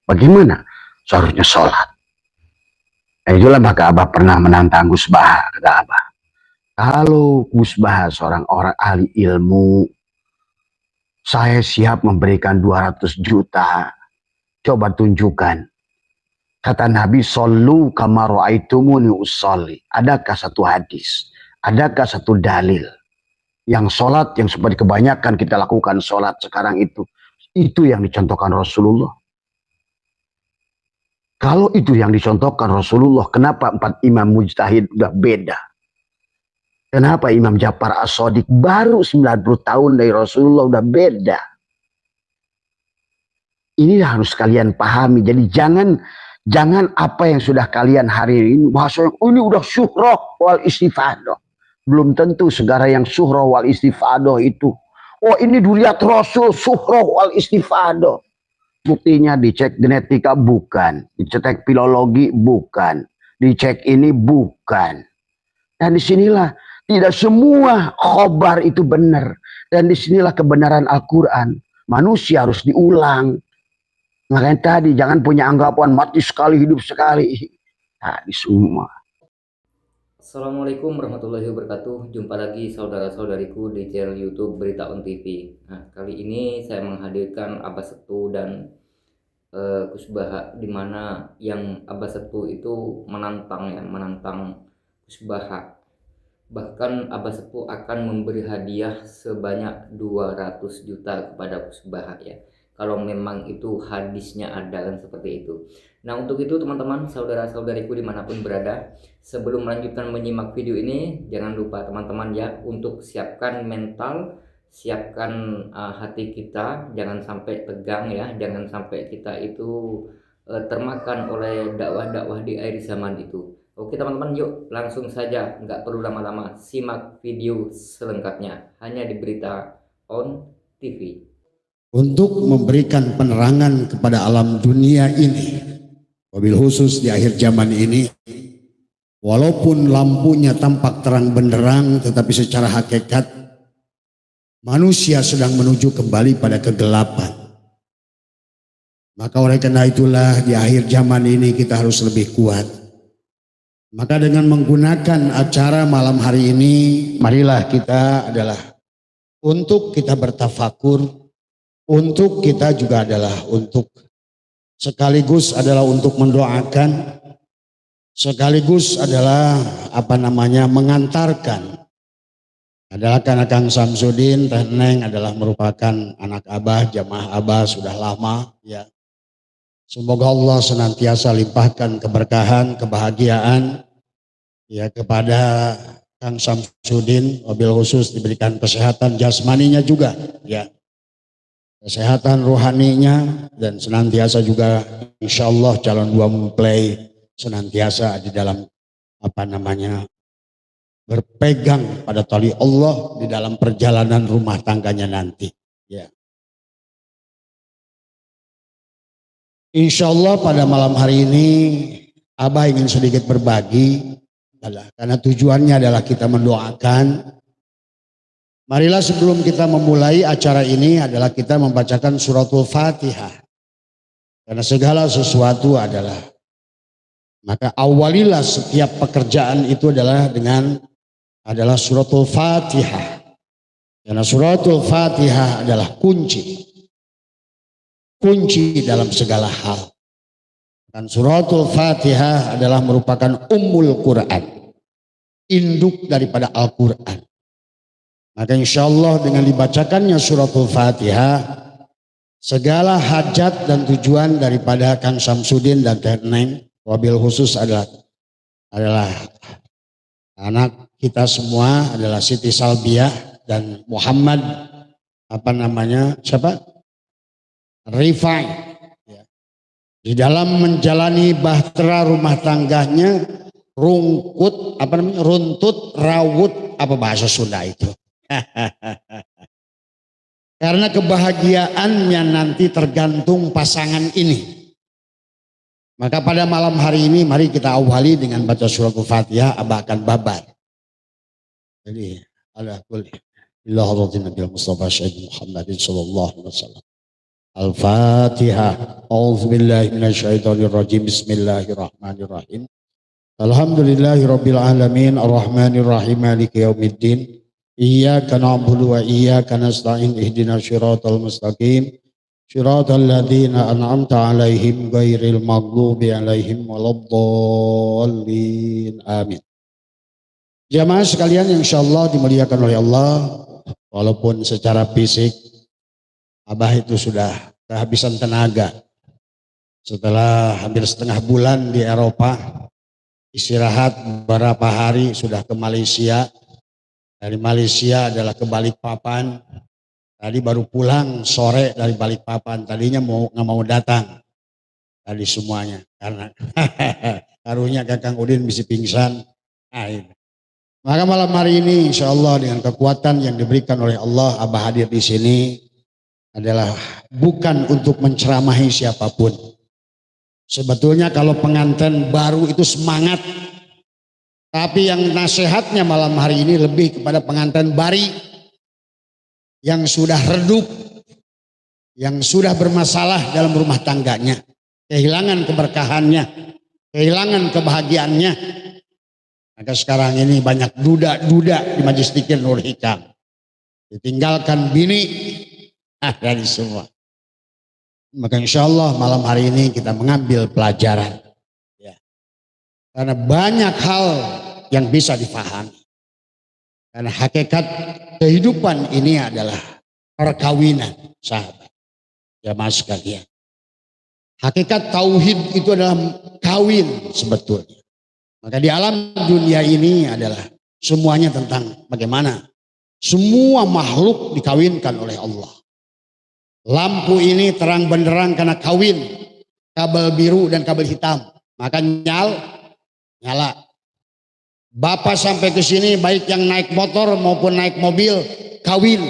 Bagaimana seharusnya sholat? Itulah maka Abah pernah menantang Gus Baha, kata Abah. Kalau Gus Baha seorang orang ahli ilmu, saya siap memberikan 200 juta. Coba tunjukkan. Kata Nabi, Sallu kama ra'aitumuni usolli. Adakah satu hadis? Adakah satu dalil? Yang sholat, yang seperti kebanyakan kita lakukan sholat sekarang itu yang dicontohkan Rasulullah. Kalau itu yang dicontohkan Rasulullah, kenapa 4 imam mujtahid udah beda? Kenapa Imam Ja'far As-Shadiq baru 90 tahun dari Rasulullah udah beda? Ini harus kalian pahami. Jadi jangan apa yang sudah kalian hari ini, bahasa ini udah syuhroh wal istifadoh. Belum tentu segala yang syuhroh wal istifadoh itu. Oh ini duriat Rasul syuhroh wal istifadoh. Buktinya dicek genetika bukan. Dicek filologi bukan. Dicek ini bukan. Dan disinilah tidak semua khobar itu benar. Dan disinilah kebenaran Al-Quran. Manusia harus diulang. Makanya tadi jangan punya anggapan mati sekali hidup sekali. Tadi semua. Assalamualaikum warahmatullahi wabarakatuh. Jumpa lagi saudara-saudariku di channel YouTube Berita On TV. Nah, kali ini saya menghadirkan Abah Setu dan Gus Baha, di mana yang Abah Setu itu menantang Gus Baha. Bahkan Abah Sepuh akan memberi hadiah sebanyak 200 juta kepada Gus Baha ya. Kalau memang itu hadisnya ada kan seperti itu. Nah untuk itu teman-teman saudara-saudariku dimanapun berada, sebelum melanjutkan menyimak video ini, jangan lupa teman-teman ya untuk siapkan mental, siapkan hati kita, jangan sampai tegang ya, jangan sampai kita itu termakan oleh dakwah-dakwah di akhir zaman itu. Oke teman-teman, yuk langsung saja, nggak perlu lama-lama, simak video selengkapnya hanya di Berita On TV. Untuk memberikan penerangan kepada alam dunia ini, wabil khusus di akhir zaman ini, walaupun lampunya tampak terang benderang, tetapi secara hakikat manusia sedang menuju kembali pada kegelapan. Maka oleh karena itulah di akhir zaman ini kita harus lebih kuat. Maka dengan menggunakan acara malam hari ini, marilah kita adalah untuk kita bertafakur, untuk kita juga adalah untuk sekaligus adalah untuk mendoakan, sekaligus adalah mengantarkan. Adalah karena Kang Samsudin, Teh Neng adalah merupakan anak Abah, jamaah Abah sudah lama ya. Semoga Allah senantiasa limpahkan keberkahan, kebahagiaan ya kepada Kang Samsudin, wabil khusus diberikan kesehatan jasmaninya juga ya. Kesehatan rohaninya dan senantiasa juga insya Allah calon dua mempelai senantiasa di dalam berpegang pada tali Allah di dalam perjalanan rumah tangganya nanti ya. Insya Allah pada malam hari ini Abah ingin sedikit berbagi karena tujuannya adalah kita mendoakan. Marilah sebelum kita memulai acara ini adalah kita membacakan suratul Fatihah. Karena segala sesuatu maka awalilah setiap pekerjaan itu adalah suratul Fatihah. Karena suratul Fatihah adalah kunci dalam segala hal. Dan suratul Fatihah adalah merupakan ummul Quran, induk daripada Al-Quran. Maka insya Allah dengan dibacakannya suratul Fatihah, segala hajat dan tujuan daripada Kang Samsudin dan Teh Neng, wabil khusus adalah anak kita semua adalah Siti Salbiah dan Muhammad Rifai ya. Di dalam menjalani bahtera rumah tangganya runtut rawut bahasa Sunda itu. Karena kebahagiaannya nanti tergantung pasangan ini. Maka pada malam hari ini mari kita awali dengan baca suratul Fatihah. Abah akan babar. Jadi ala kulli Nabi Mustafa Syahid Muhammadin sallallahu alaihi wasallam. Al-Fatihah. A'udzubillahi minasyaitonirrajim. Bismillahirrahmanirrahim. Alhamdulillahirabbil alamin arrahmanirrahim maliki yaumiddin. Iyyaka na'budu wa iyyaka nasta'in ihdinas siratal mustaqim. Siratal ladzina an'amta 'alaihim ghairil maghdubi 'alaihim waladdallin. Amin. Jamaah sekalian yang insyaallah dimuliakan oleh Allah, walaupun secara fisik Abah itu sudah kehabisan tenaga. Setelah hampir setengah bulan di Eropa, istirahat beberapa hari sudah ke Malaysia. Dari Malaysia adalah ke Balikpapan. Tadi baru pulang sore dari Balikpapan. Tadinya nggak mau datang. Tadi semuanya karena karunya Kakang Udin bisa pingsan. Nah, ini. Maka malam hari ini insya Allah dengan kekuatan yang diberikan oleh Allah, Abah hadir di sini adalah bukan untuk menceramahi siapapun. Sebetulnya kalau pengantin baru itu semangat, tapi yang nasihatnya malam hari ini lebih kepada pengantin bari yang sudah redup, yang sudah bermasalah dalam rumah tangganya, kehilangan keberkahannya, kehilangan kebahagiaannya. Maka sekarang ini banyak duda-duda di Majelis Dzikir Nur Hikam, ditinggalkan bini dari semua. Maka insya Allah malam hari ini kita mengambil pelajaran. Ya. Karena banyak hal yang bisa dipahami. Karena hakikat kehidupan ini adalah perkawinan, sahabat. Jamaah sekalian. Hakikat tauhid itu adalah kawin sebetulnya. Maka di alam dunia ini adalah semuanya tentang bagaimana semua makhluk dikawinkan oleh Allah. Lampu ini terang benderang karena kawin, kabel biru dan kabel hitam, maka nyala. Bapak sampai ke sini baik yang naik motor maupun naik mobil kawin,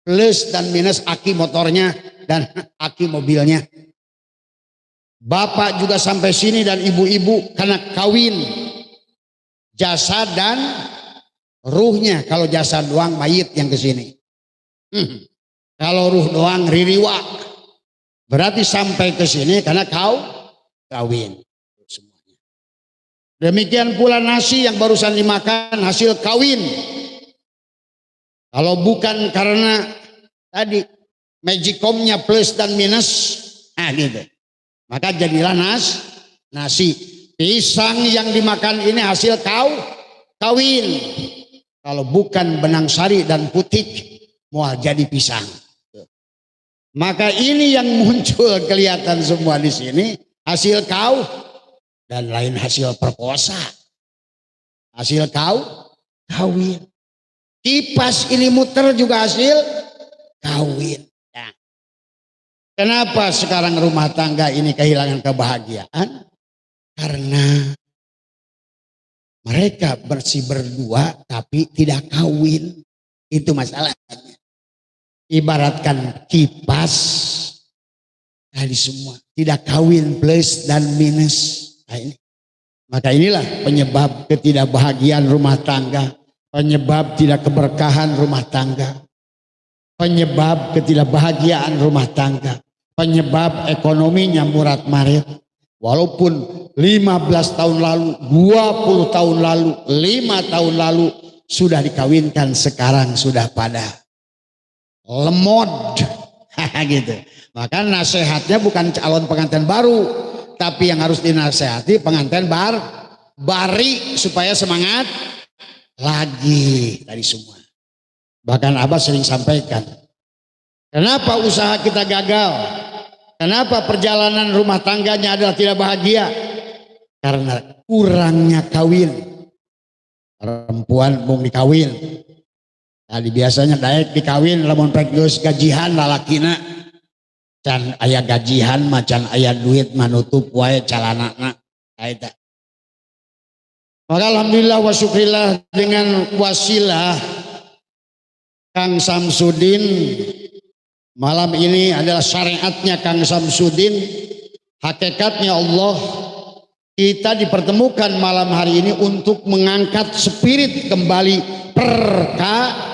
plus dan minus aki motornya dan aki mobilnya. Bapak juga sampai sini dan ibu-ibu karena kawin, jasad dan ruhnya. Kalau jasad doang mayit yang ke sini. Kalau ruh doang ririwak. Berarti sampai ke sini karena kawin. Semuanya. Demikian pula nasi yang barusan dimakan hasil kawin. Kalau bukan karena tadi magicomnya plus dan minus, gitu. Maka jadilah nasi. Pisang yang dimakan ini hasil kawin. Kalau bukan benang sari dan putih, mau jadi pisang. Maka ini yang muncul kelihatan semua di sini hasil dan lain hasil perkosa. Hasil kawin. Kipas ini muter juga hasil kawin. Nah, kenapa sekarang rumah tangga ini kehilangan kebahagiaan? Karena mereka bersih berdua tapi tidak kawin. Itu masalahnya. Ibaratkan kipas tadi semua tidak kawin plus dan minus. Nah, ini. Maka inilah penyebab ketidakbahagiaan rumah tangga, penyebab tidak keberkahan rumah tangga, penyebab ketidakbahagiaan rumah tangga, penyebab ekonominya murat-marit. Walaupun 15 tahun lalu, 20 tahun lalu, 5 tahun lalu sudah dikawinkan, sekarang sudah pada lemot gitu. Maka nasihatnya bukan calon pengantin baru, tapi yang harus dinasehati pengantin bari supaya semangat lagi tadi semua. Bahkan Abah sering sampaikan, kenapa usaha kita gagal? Kenapa perjalanan rumah tangganya adalah tidak bahagia? Karena kurangnya kawin. Perempuan mau dikawin. Tadi biasanya daek dikawin lamun pek geus gajihan lalakina. Can aya gajihan macan aya duit manutup wae calanana. Eta. Maka alhamdulillah wa syukrillah dengan wasilah Kang Samsudin, malam ini adalah syariatnya Kang Samsudin, hakikatnya Allah, kita dipertemukan malam hari ini untuk mengangkat spirit kembali perkawinan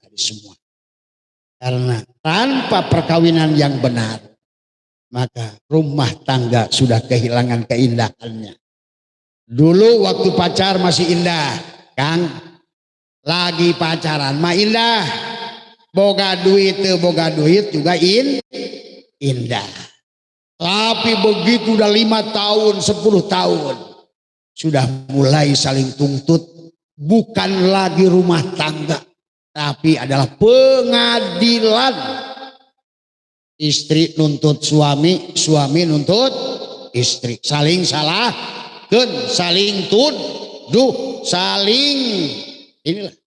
tadi semua. Karena tanpa perkawinan yang benar, maka rumah tangga sudah kehilangan keindahannya. Dulu waktu pacar masih indah, Kang. Lagi pacaran mah indah. Boga duit juga indah. Tapi begitu udah 5 tahun, 10 tahun, sudah mulai saling tuntut. Bukan lagi rumah tangga, tapi adalah pengadilan. Istri nuntut suami, suami nuntut istri. Saling salah, saling tuduh, saling inilah.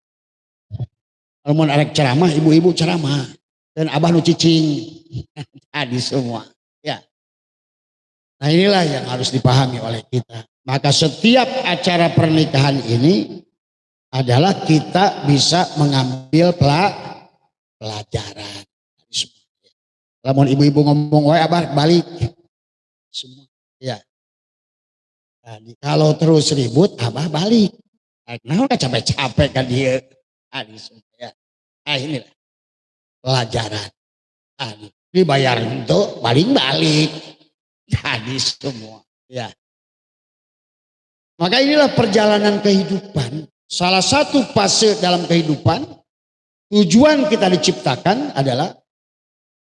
Kalau mau arek ceramah, ibu-ibu ceramah dan abah nu cicing. Tadi semua. Ya. Nah inilah yang harus dipahami oleh kita. Maka setiap acara pernikahan ini adalah kita bisa mengambil pelajaran. Lamun ibu-ibu ngomong, "Woi abah balik." Semua. Ya. Tadi kalau terus ribut, abah balik. Nah, udah capek-capek kan dia. Tadi semua. Ya. Nah inilah pelajaran. Tadi dibayar untuk balik-balik. Tadi semua. Ya. Maka inilah perjalanan kehidupan. Salah satu fase dalam kehidupan, tujuan kita diciptakan adalah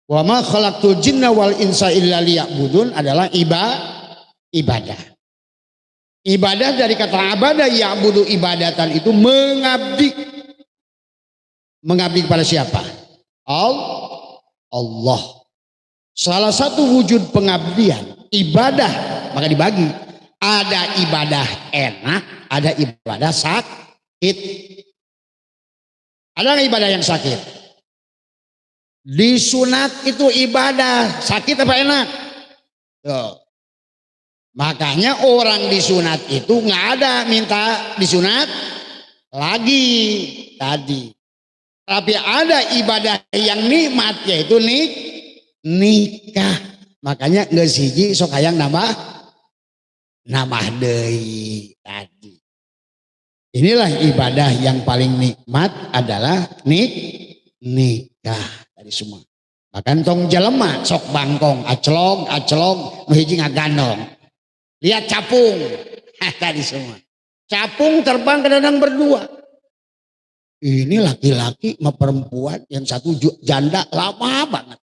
wa ma khalaqtul jinna wal insa illa liya'budun, adalah ibadah. Ibadah dari kata abadah, ya'budu ibadatan, itu mengabdi. Mengabdi kepada siapa? Allah. Salah satu wujud pengabdian ibadah, maka dibagi. Ada ibadah enak, ada ibadah sakit. Ada ibadah yang sakit? Disunat itu ibadah, sakit apa enak? Tuh. Makanya orang disunat itu nggak ada minta disunat lagi tadi. Tapi ada ibadah yang nikmat, yaitu nikah. Makanya nggak siji sok hayang nambah deui tadi. Inilah ibadah yang paling nikmat adalah nikah tadi semua. Bahkan tong jelema sok bangkong aclong nu hiji ngagandong. Lihat capung tadi semua. Capung terbang ke dadang berdua. Ini laki-laki sama perempuan, yang satu janda lama banget.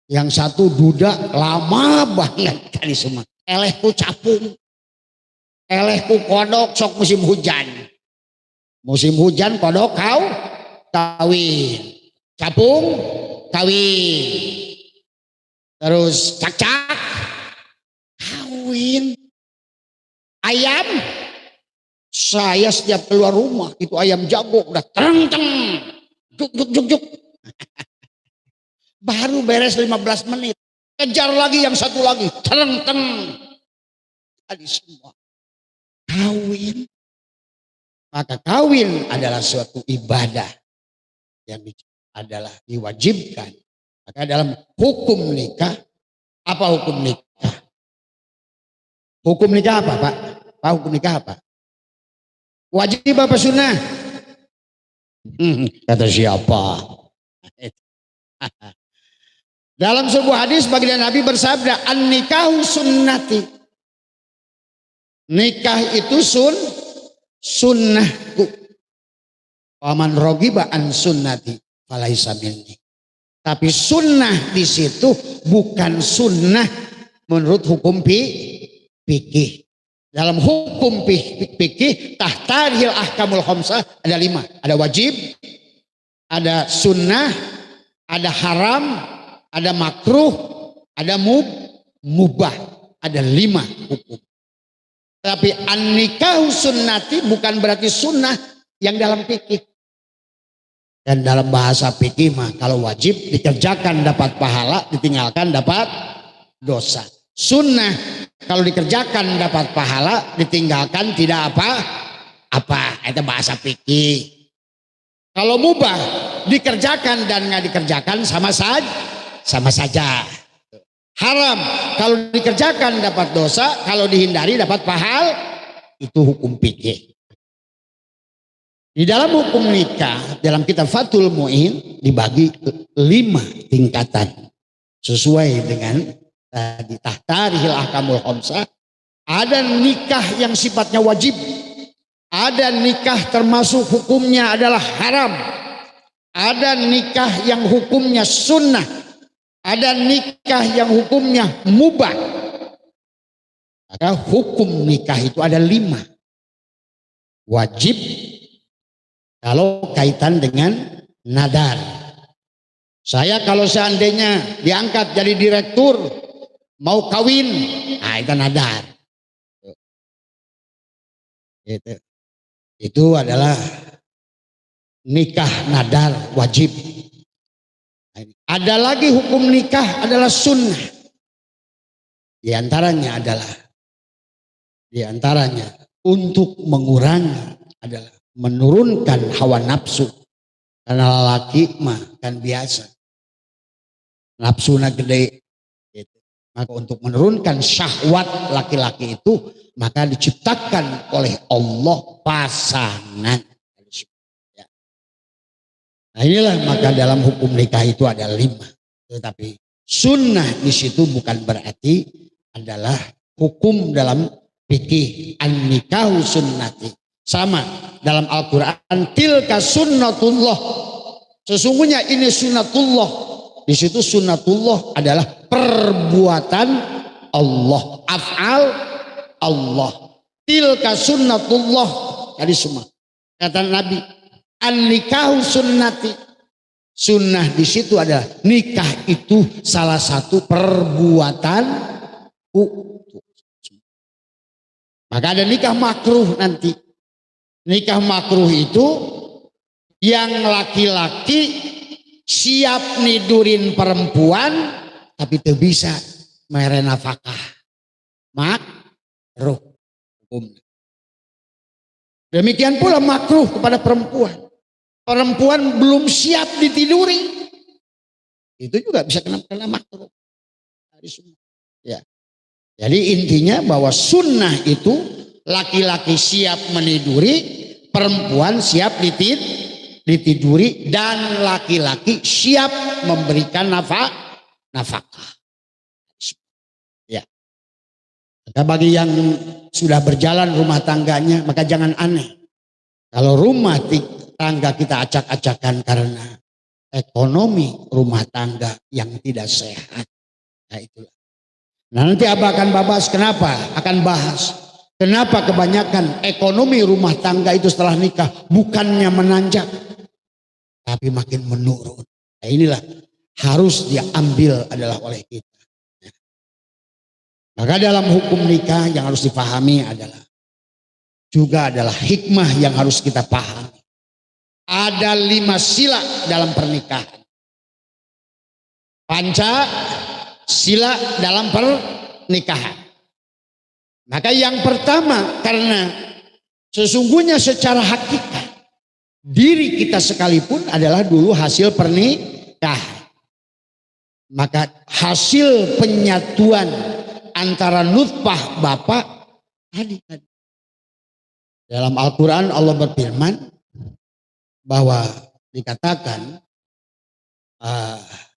Yang satu duda lama banget tadi semua. Elehku capung, elehku kodok, sok musim hujan. Musim hujan kodok kawin, capung kawin, terus cak-cak kawin. Ayam, saya setiap keluar rumah itu ayam jago udah tereng, juk. Baru beres 15 menit. Kejar lagi yang satu lagi, tereng. Tadi semua kawin. Maka kawin adalah suatu ibadah yang adalah diwajibkan. Maka dalam hukum nikah, apa hukum nikah? Hukum nikah apa, Pak? Pak, hukum nikah apa? Wajib apa sunnah? Kata siapa? Dalam sebuah hadis baginda Nabi bersabda, an-nikahu sunnati. Nikah itu sunnahku. Waman rogiba an sunnati falaisa minni. Tapi sunnah di situ bukan sunnah menurut hukum fikih. Dalam hukum fikih tahtaril ahkamul khamsah ada 5. Ada wajib, ada sunnah, ada haram, ada makruh, ada mubah, ada 5 hukum. Tapi an-nikahu sunnati bukan berarti sunnah yang dalam fikih. Dan dalam bahasa fikih mah kalau wajib dikerjakan dapat pahala, ditinggalkan dapat dosa. Sunnah kalau dikerjakan dapat pahala, ditinggalkan tidak apa-apa. Itu bahasa fikih. Kalau mubah dikerjakan dan nggak dikerjakan sama saja. Haram kalau dikerjakan dapat dosa, kalau dihindari dapat pahala. Itu hukum fikih. Di dalam hukum nikah, dalam kitab Fathul Mu'in dibagi 5 tingkatan. Sesuai dengan tadi tahtarihil ahkamul khamsah. Ada nikah yang sifatnya wajib. Ada nikah termasuk hukumnya adalah haram. Ada nikah yang hukumnya sunnah. Ada nikah yang hukumnya mubah. Maka hukum nikah itu ada 5. Wajib. Kalau kaitan dengan nadar. Saya kalau seandainya diangkat jadi direktur, mau kawin, nah itu nadar. Itu adalah nikah nadar wajib. Ada lagi hukum nikah adalah sunnah. Di antaranya untuk mengurangi adalah menurunkan hawa nafsu. Karena laki mah kan biasa nafsunya gede gitu. Maka untuk menurunkan syahwat laki-laki itu maka diciptakan oleh Allah pasangan. Nah inilah maka dalam hukum nikah itu ada 5. Tetapi sunnah di situ bukan berarti adalah hukum dalam fikih an-nikahu sunnati. Sama dalam Al-Quran, tilka sunnatullah. Sesungguhnya ini sunnatullah. Di situ sunnatullah adalah perbuatan Allah, af'al Allah. Tilka sunnatullah. Tadi semua kata Nabi, an-nikahu sunnati. Sunnah di situ adalah nikah itu salah satu perbuatan. Maka ada nikah makruh nanti. Nikah makruh itu yang laki-laki siap nidurin perempuan tapi tidak bisa mere nafkah. Makruh. Demikian pula makruh kepada perempuan. Perempuan belum siap ditiduri. Itu juga bisa kena makruh. Ya. Jadi intinya bahwa sunnah itu laki-laki siap meniduri, perempuan siap ditiduri, dan laki-laki siap memberikan nafkah. Ya. Maka bagi yang sudah berjalan rumah tangganya, maka jangan aneh. Kalau rumah tangga kita acak-acakan karena ekonomi rumah tangga yang tidak sehat. Nah itulah. Nah nanti Abah akan bahas kenapa? Akan bahas. Kenapa kebanyakan ekonomi rumah tangga itu setelah nikah bukannya menanjak, tapi makin menurun. Nah inilah harus diambil adalah oleh kita. Maka dalam hukum nikah yang harus dipahami juga adalah hikmah yang harus kita pahami. Ada 5 sila dalam pernikahan. Pancasila dalam pernikahan. Maka yang pertama, karena sesungguhnya secara hakikat diri kita sekalipun adalah dulu hasil pernikahan. Maka hasil penyatuan antara nutfah bapak tadi. Dalam Al-Quran Allah berfirman bahwa dikatakan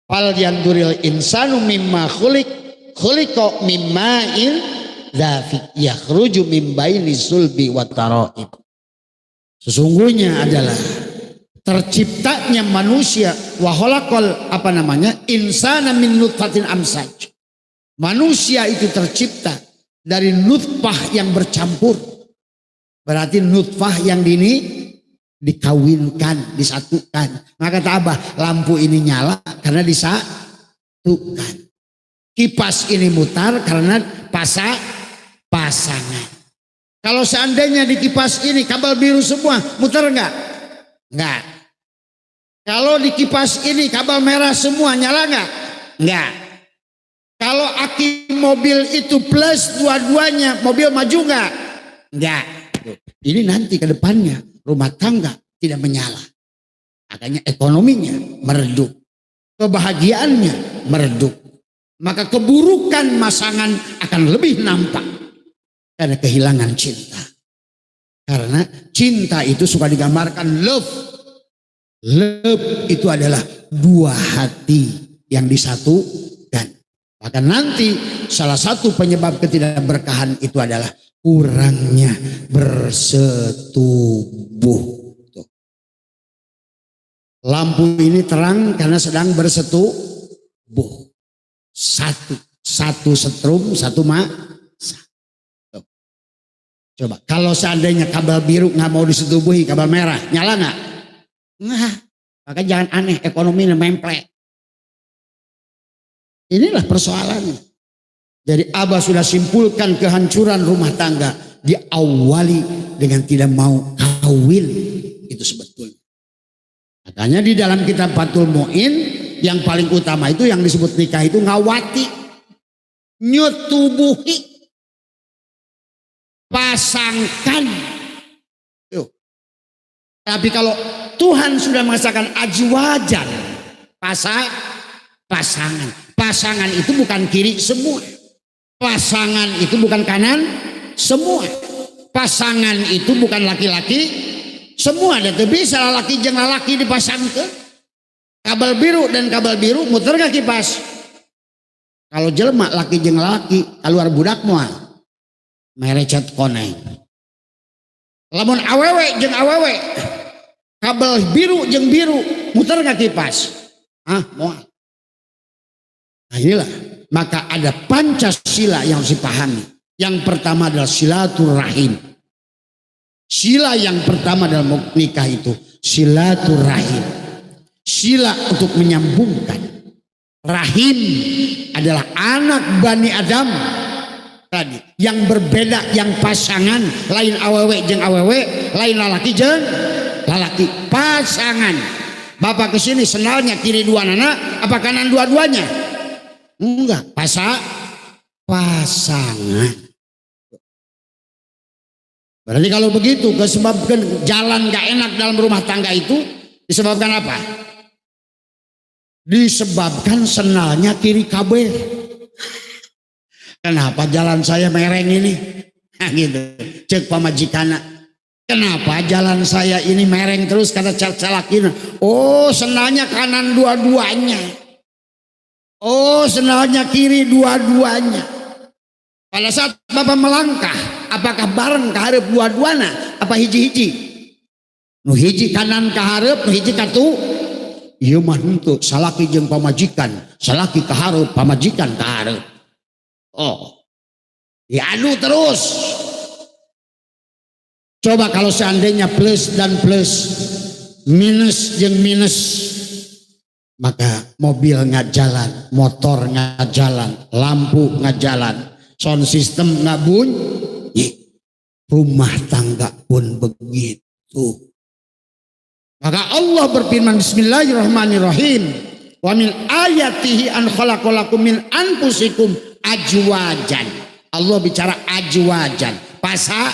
fal yanduril insanu mimma khuliqa mimma'in Dafiq yakhruju min baini sulbi wa tara'ib. Sesungguhnya adalah terciptanya manusia wa khalaqal insana min nutfatin amsaj. Manusia itu tercipta dari nutfah yang bercampur. Berarti nutfah yang dikawinkan, disatukan. Maka tabah lampu ini nyala karena disatukan. Kipas ini mutar karena pasangan. Kalau seandainya di kipas ini kabel biru semua, muter enggak? Enggak. Kalau di kipas ini kabel merah semua, nyala enggak? Enggak. Kalau aki mobil itu plus dua-duanya, mobil maju enggak? Enggak. Ini nanti ke depannya rumah tangga tidak menyala. Makanya ekonominya meredup. Kebahagiaannya meredup. Maka keburukan pasangan akan lebih nampak. Karena kehilangan cinta. Karena cinta itu suka digambarkan love. Love itu adalah dua hati yang disatukan. Maka nanti salah satu penyebab ketidakberkahan itu adalah kurangnya bersetubuh. Tuh. Lampu ini terang karena sedang bersetubuh. Satu setrum, satu masa. Coba kalau seandainya kabel biru nggak mau disetubuhi, kabel merah nyala nggak? Nggak. Maka jangan aneh, ekonomi memplek. Inilah persoalannya. Jadi Abah sudah simpulkan kehancuran rumah tangga diawali dengan tidak mau kawin, itu sebetulnya. Makanya di dalam kitab Fathul Mu'in yang paling utama itu yang disebut nikah itu ngawati, nyetubuhi. Pasangkan. Yuk. Tapi kalau Tuhan sudah mengatakan ajwajan, pasangan. Pasangan itu bukan kiri semua. Pasangan itu bukan kanan semua. Pasangan itu bukan laki-laki semua. Dan bisa laki jeung laki dipasangkan. Kabel biru dan kabel biru muter gak kipas? Kalau jelema laki jeung laki keluar budak moal. Merecet koneng. Lamun awewe jeung awewe kabel biru jeung biru muter gak kipas? Moal. Nah inilah, maka ada Pancasila yang harus dipahami. Yang pertama adalah silaturahim. Sila yang pertama dalam nikah itu silaturahim. Sila untuk menyambungkan. Rahim adalah anak Bani Adam tadi yang berbeda, yang pasangan, lain awewe jeung awewe, lain lalaki jeung lalaki, pasangan. Bapak kesini sendalnya kiri dua nana apa kanan dua-duanya? Enggak, pasangan. Berarti kalau begitu disebabkan jalan gak enak dalam rumah tangga itu disebabkan apa? Disebabkan sendalnya kiri kabeh. Kenapa jalan saya mereng ini? Nah, gitu. Cek pamajikana. Kenapa jalan saya ini mereng terus karena calakin? Oh, sendalnya kanan dua-duanya. Oh, sendalnya kiri dua-duanya. Pada saat Bapak melangkah, apakah bareng kaharep dua-duana? Apa hiji-hiji? Nu hiji kanan kaharep, nu hiji katu. Ieu mah henteu, salaki jeung pamajikan, salaki kaharep, pamajikan kaharep. Oh, diadu terus. Coba kalau seandainya plus dan plus, minus jeung minus, maka mobil nggak jalan, motor nggak jalan, lampu nggak jalan, sound system nggak bunyi, rumah tangga pun begitu. Maka Allah berfirman Bismillahirrahmanirrahim, wa min ayatihi an khalaqalakum min anfusikum ajwajan. Allah bicara ajwajan, pasangan.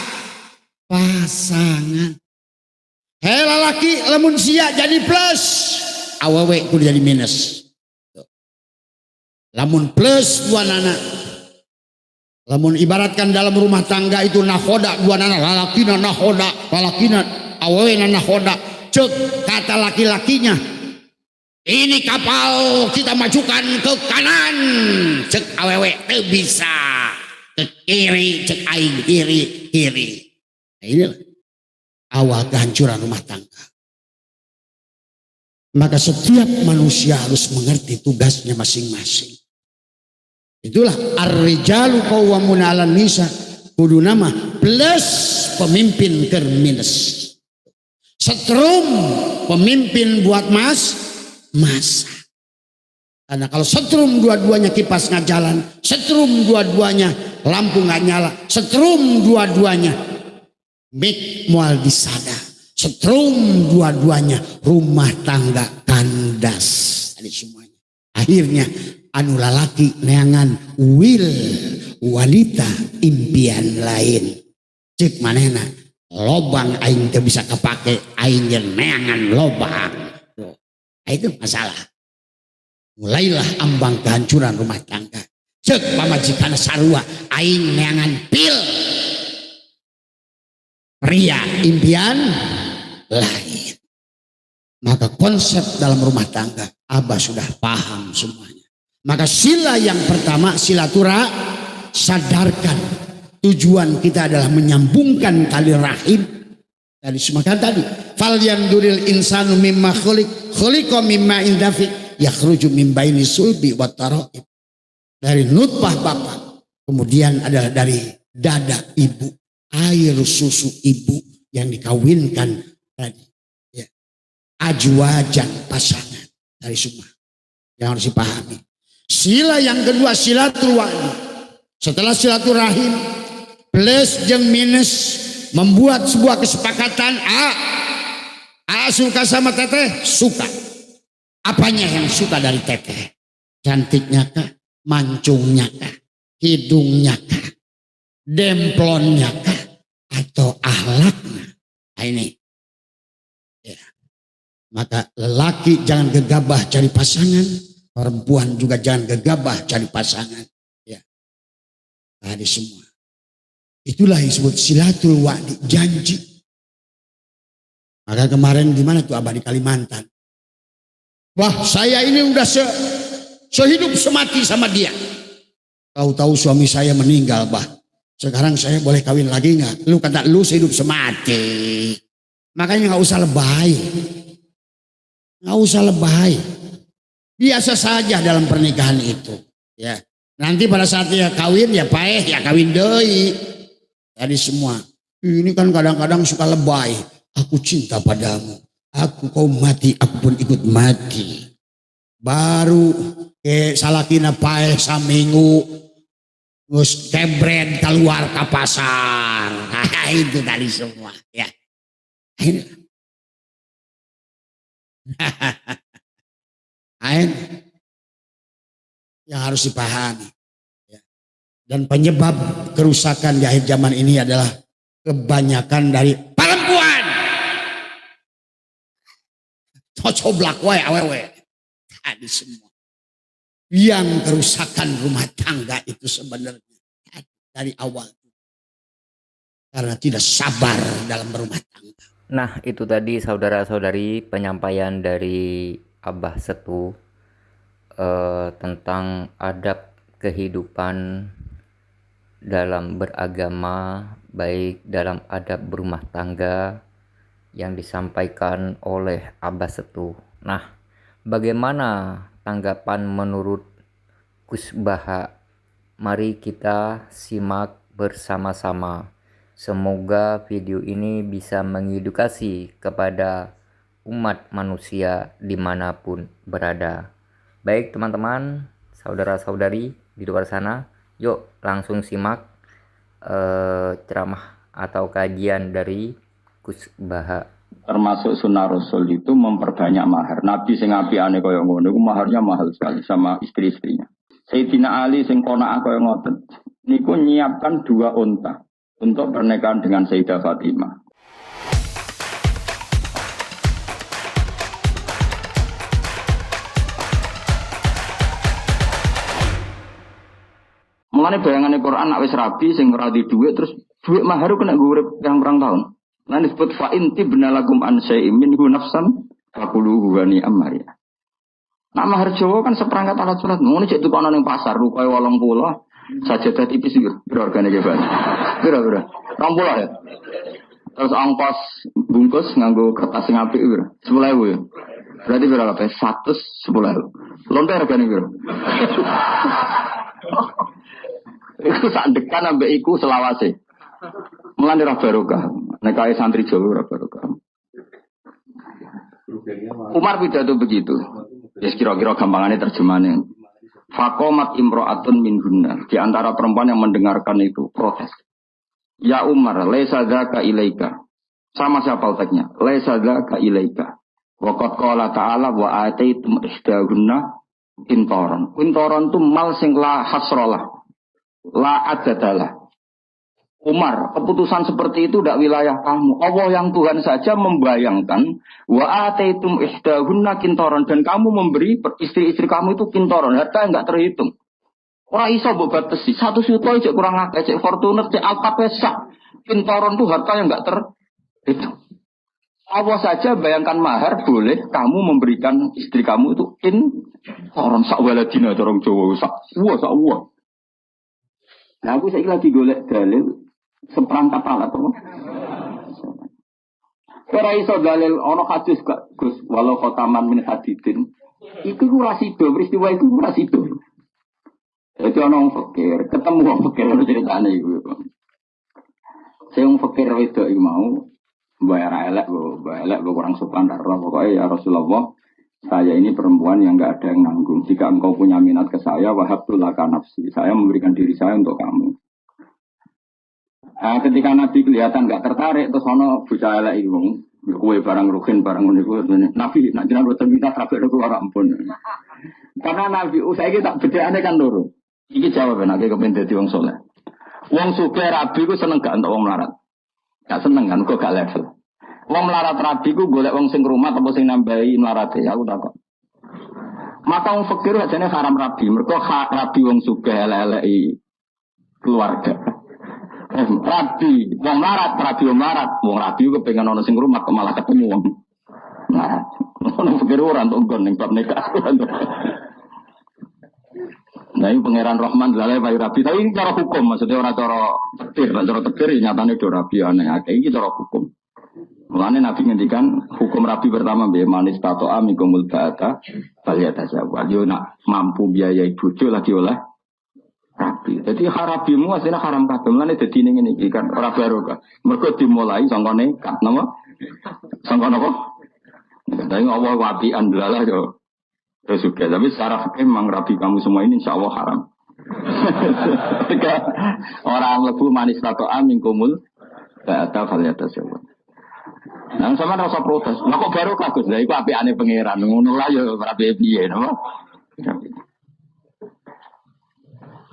Hei lalaki lamun sia jadi plus, awewe kudu jadi minus. Lamun plus dua nana. Lamun ibaratkan dalam rumah tangga itu nahoda dua nana, lalakina nahoda, lalakina awewe nahoda. Cek kata laki-lakinya, ini kapal kita majukan ke kanan. Cek awewe teu bisa. Ke kiri, cek aing kiri. Nah, inilah awal kehancuran rumah tangga. Maka setiap manusia harus mengerti tugasnya masing-masing. Itulah ar-rijalu qawwamuna 'alan nisa, kudu nama plus pemimpin ke minus. Setrum pemimpin buat masa. Karena kalau setrum dua-duanya kipas nggak jalan, setrum dua-duanya lampu nggak nyala, setrum dua-duanya mik mual disada, setrum dua-duanya rumah tangga kandas. Tadi semuanya. Akhirnya anu lalaki neangan will wanita impian lain. Cek manehna lobang aing teu bisa kepake, aing neangan lobang. Nah, itu masalah. Mulailah ambang kehancuran rumah tangga. Cek pamajikan sarua aing neangan pil. pria, impian lain. Maka konsep dalam rumah tangga Abah sudah paham semuanya. Maka sila yang pertama, silaturahim, sadarkan tujuan kita adalah menyambungkan tali rahim. Tadi semakan tadi, fal yanduril insanu mimma khuliqa mimma indafiq yakhruju min baini sulbi wa taraib. Dari nutfah bapak, kemudian adalah dari dada ibu, air susu ibu yang dikawinkan tadi. Ya. Ajwajan, pasangan, dari semua yang harus dipahami. Sila yang kedua, silaturahim. Setelah silaturahim, plus jeung minus membuat sebuah kesepakatan. A suka sama teteh, suka. Apanya yang suka dari teteh? Cantiknya kah? Mancungnya kah? Hidungnya kah? Demplonnya kah? Atau ahlaknya? Nah, ini. Ya. Maka lelaki jangan gegabah cari pasangan, perempuan juga jangan gegabah cari pasangan. Ya. Tadi semua. Itulah yang disebut silatul wa'di, janji. Maka kemarin gimana tuh Abah di Kalimantan? Wah, saya ini udah sehidup semati sama dia. Tahu-tahu suami saya meninggal, Bah. Sekarang saya boleh kawin lagi nggak? Lu kata lu sehidup semati. Makanya nggak usah lebay. Nggak usah lebay. Biasa saja dalam pernikahan itu. Ya. Nanti pada saat dia kawin ya paeh ya kawin deui. Tadi semua. Ini kan kadang-kadang suka lebay. Aku cinta padamu. Aku kau mati, aku pun ikut mati. Baru salakina paeh saminggu. Terus kebred keluar ke pasar. Nah, itu tadi semua. Ya. Yang harus dipahami. Dan penyebab kerusakan di akhir zaman ini adalah kebanyakan dari perempuan. Cocoblak wae awewe. Tadi semua. Yang kerusakan rumah tangga itu sebenarnya dari awal. Karena tidak sabar dalam berumah tangga. Nah, itu tadi saudara-saudari penyampaian dari Abah Setu tentang adab kehidupan dalam beragama, baik dalam adab berumah tangga yang disampaikan oleh Abah Setu. Nah, bagaimana tanggapan menurut Gus Baha? Mari kita simak bersama-sama. Semoga video ini bisa mengedukasi kepada umat manusia dimanapun berada. Baik teman-teman, saudara-saudari di luar sana, yuk langsung simak ceramah atau kajian dari Gus Baha. Termasuk sunnah Rasul itu memperbanyak mahar. Nabi sing apiane kaya ngono iku maharnya mahal sekali sama istri-istrinya. Sayyidina Ali sing konaah kaya ngoten niku nyiapkan 2 unta untuk pernikahan dengan Sayyidah Fatimah. Mulane bayangane Quran nek wis rabi sing ora di dhuwit terus dhuwit mahar kena urip pirang-pirang tahun. Lan disebut fa inti benalakum an syai'in minhu nafsan faquluhu wa ni'am mariya. Nak mahar Jawa kan seperangkat alat sholat. Ngono cek tukono ning pasar rupae 80 sajadah tipis iki. Piro regane ge, Pak? Piro? 20 ya. Terus ongkos bungkus nganggo kertas sing apik piro? 10.000 ya. Berarti piro kabeh? 110.000. Lonte regane piro? Iku sak dekan ambek iku selawase. Mulane ora barokah. Nek kaya santri Jawa ora barokah. Umar pidato begitu. Ya kira-kira gampangannya terjemahannya. Faqomat imro'atun min hunna. Di antara perempuan yang mendengarkan itu protes. Ya Umar, laisa dzaka ilaika. Sama siapa letaknya? Laisa dzaka ilaika. Wa qad qala ta'ala wa ataitum ihdahunna qintaran. Qintaran itu mal sing la hasralah. La adadalah. Umar, keputusan seperti itu tidak wilayah kamu. Allah yang Tuhan saja membayangkan wa ataitum ihdahunna qintaran, dan kamu memberi istri-istri kamu itu qintaran, harta enggak terhitung. Ora iso mbok batesi. 1 juta cek kurang akeh, cek Fortuner, cek Alfa pesak. Qintaran itu harta yang enggak Itu. Allah saja bayangkan mahar boleh kamu memberikan istri kamu itu orang sakwaladina orang Jawa sak uang. Nah aku saya lagi golek dalil seperangkat alat apa? Ora iso dalil ana hadis gak Gus walau khotaman min hadidin. Iku ora sido peristiwa iku ora sido. Itu ana wong fakir, ketemu wong fakir ceritane iku. Sing fakir wedok iku mau bayar elek kurang sopan darah pokoknya ya Rasulullah saya ini perempuan yang enggak ada yang nanggung jika engkau punya minat ke saya wahabtul laka nafsi saya memberikan diri saya untuk kamu. Nah, ketika Nabi kelihatan enggak tertarik terus ono bocah elek iku kue barang rugen barang ngono Nabi nak jenengan boten minta trafik keluar ampun. Karena Nabi saiki tak bedakane kan loro. Iki jawaban nek kepen dadi wong saleh. Wong sugih rabi ku seneng gak entuk wong melarat. Gak seneng kan kok gak level. Wong melarat rabi ku golek wong sing rumah apa sing nambahi melarate aku takon. Maka wong fakir ajane haram rabi, mergo hak rabi wong sugih elek-eleki keluarga. Rabi, wong melarat, wong rabi ku pengen ana sing rumah kok malah ketemu wong melarat. Wong fakir ora entuk nggon ning bab nikah. Nah ini pangeran Rahman lalai bayi rabi, tapi ini cara hukum, maksudnya orang cara tekir, nyatanya do rabi aneh, ini cara hukum. Mulanya Nabi ngendikan hukum rabi pertama, manis tato amikumul ba'ata, baliyata jawab, dia nak mampu biayai bojo lagi oleh rabi. Jadi harabimu aslinya haram kabeh, mulanya jadi ini kan orang baru kan. Mereka dimulai sangkone kat nama, sangkone apa? Tapi Allah wabian delalah jo. Terus juga, tapi secara fikih memang rabi kamu semua ini insya Allah haram. Orang lebu manis tato amin kumul, gak ada valiyata sewa. Nah sama rasa protes, nah kok baru kagus, nah itu api aneh pangeran, ngono lah ya rabi biye, nama.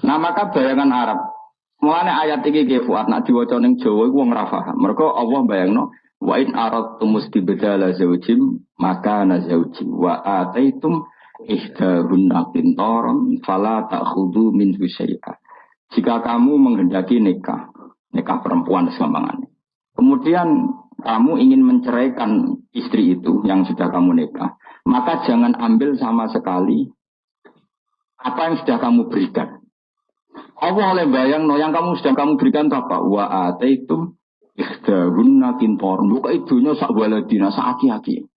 Nah maka bayangan Arab, mulanya ayat ini kefuat, nak diwaca ning Jawa itu wong ra paham. Mergo Allah bayangno, wa in aradtum mustibdala zawjim maka na zawji wa ataitum ihdahunna qintaran fala ta'khudhu minhu syai'a. Jika kamu menghendaki nikah perempuan selambangannya. Kemudian kamu ingin menceraikan istri itu yang sudah kamu nikah, maka jangan ambil sama sekali apa yang sudah kamu berikan. Allah oleh bayang yang kamu sudah kamu berikan itu apa? Wa ataitum ihdahunna qintaran. Buka idunya sak waladina sak aki-aki.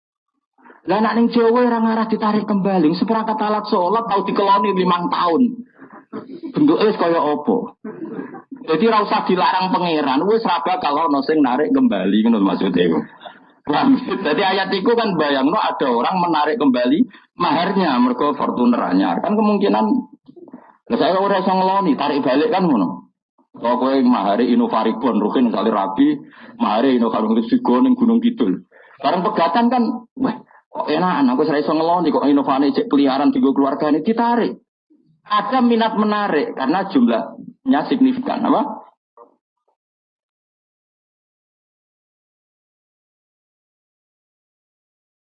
Lah nek ning Jawa ora ngarah ditarik kembali, seperangkat alat salat tau dikeloni 5 tahun. Bentuke kaya apa? Jadi ora usah dilarang pangeran, wis ra bakal ono sing narik kembali ngono maksudnya. Jadi ayat itu kan bayangno ada orang menarik kembali maharnya mergo Fortuner anyar. Kan kemungkinan lah saya ora iso ngeloni, tarik balik kan ngono. Kalau kowe mahari Innovaribon rugen kali rabi, mahari Innovaribon Sigo ning Gunung Kidul. Barang pegatan kan, wah kok enakan aku ora iso ngeloni kok inovane cek peliharaan digo keluargane ditarik. Ada minat menarik karena jumlahnya signifikan, apa?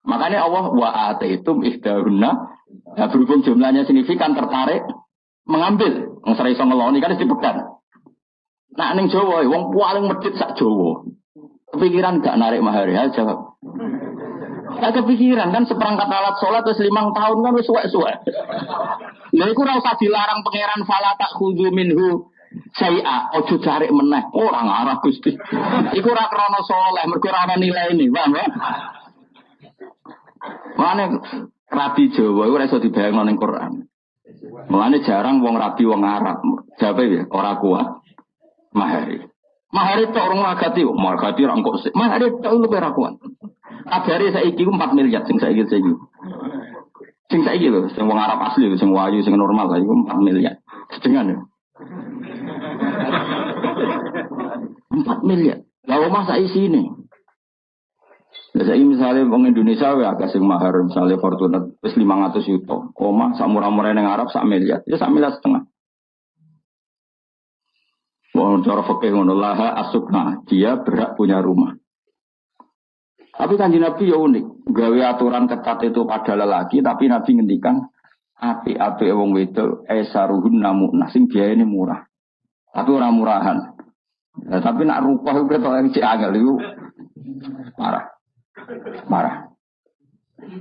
Makanya Allah wa ataitum ihdahunna, nah, berhubung jumlahnya signifikan tertarik mengambil, wong ora iso ngeloni kan dipegat. Nah ning Jawa wong paling medhit sak Jawa. Kepikiran gak narik mahar ya jawab. Gak kepikiran kan seperangkat alat sholat terus 5 tahun kan wis suwek-suwek. Lha iku ora usah dilarang pangeran fala tak khudhu minhu syai'a, ojo cari meneh. Ora ngarah Gusti. Iku ora krana saleh, mergo ora ana nilaine, paham ya? Mane rabi Jawa iku ora iso dibayangno ning Quran. Mulane jarang wong rabi wong Arab. Jawabe ya ora kuat. Mahari tok urung magati ra kok sik. Mahari tok lu ora kuat. Kabare saiki ku 4 miliar sing saiki. Sing saiki lho, sing wong Arab asli sing wayu sing normal saiki 4 miliar. Sedengan ya. 4 miliar. Lah omah sak isine. Lah saiki misale wong Indonesia wae agak sing mahar misale Fortuner wis 500 juta. Omah sak murah-murah ning Arab sak miliar. Ya sak miliar setengah. Wong cara fikih ngono laha asukna, dia berhak punya rumah. Tapi Kanjeng Nabi ya unik, gawe aturan ketat itu pada lelaki, tapi Nabi ngendikan apik-apik wong wedok esaruhun namuna sing biayane murah. Tapi ora murahan. Nah, tapi nak rupah iku ketok cek angel iku Marah.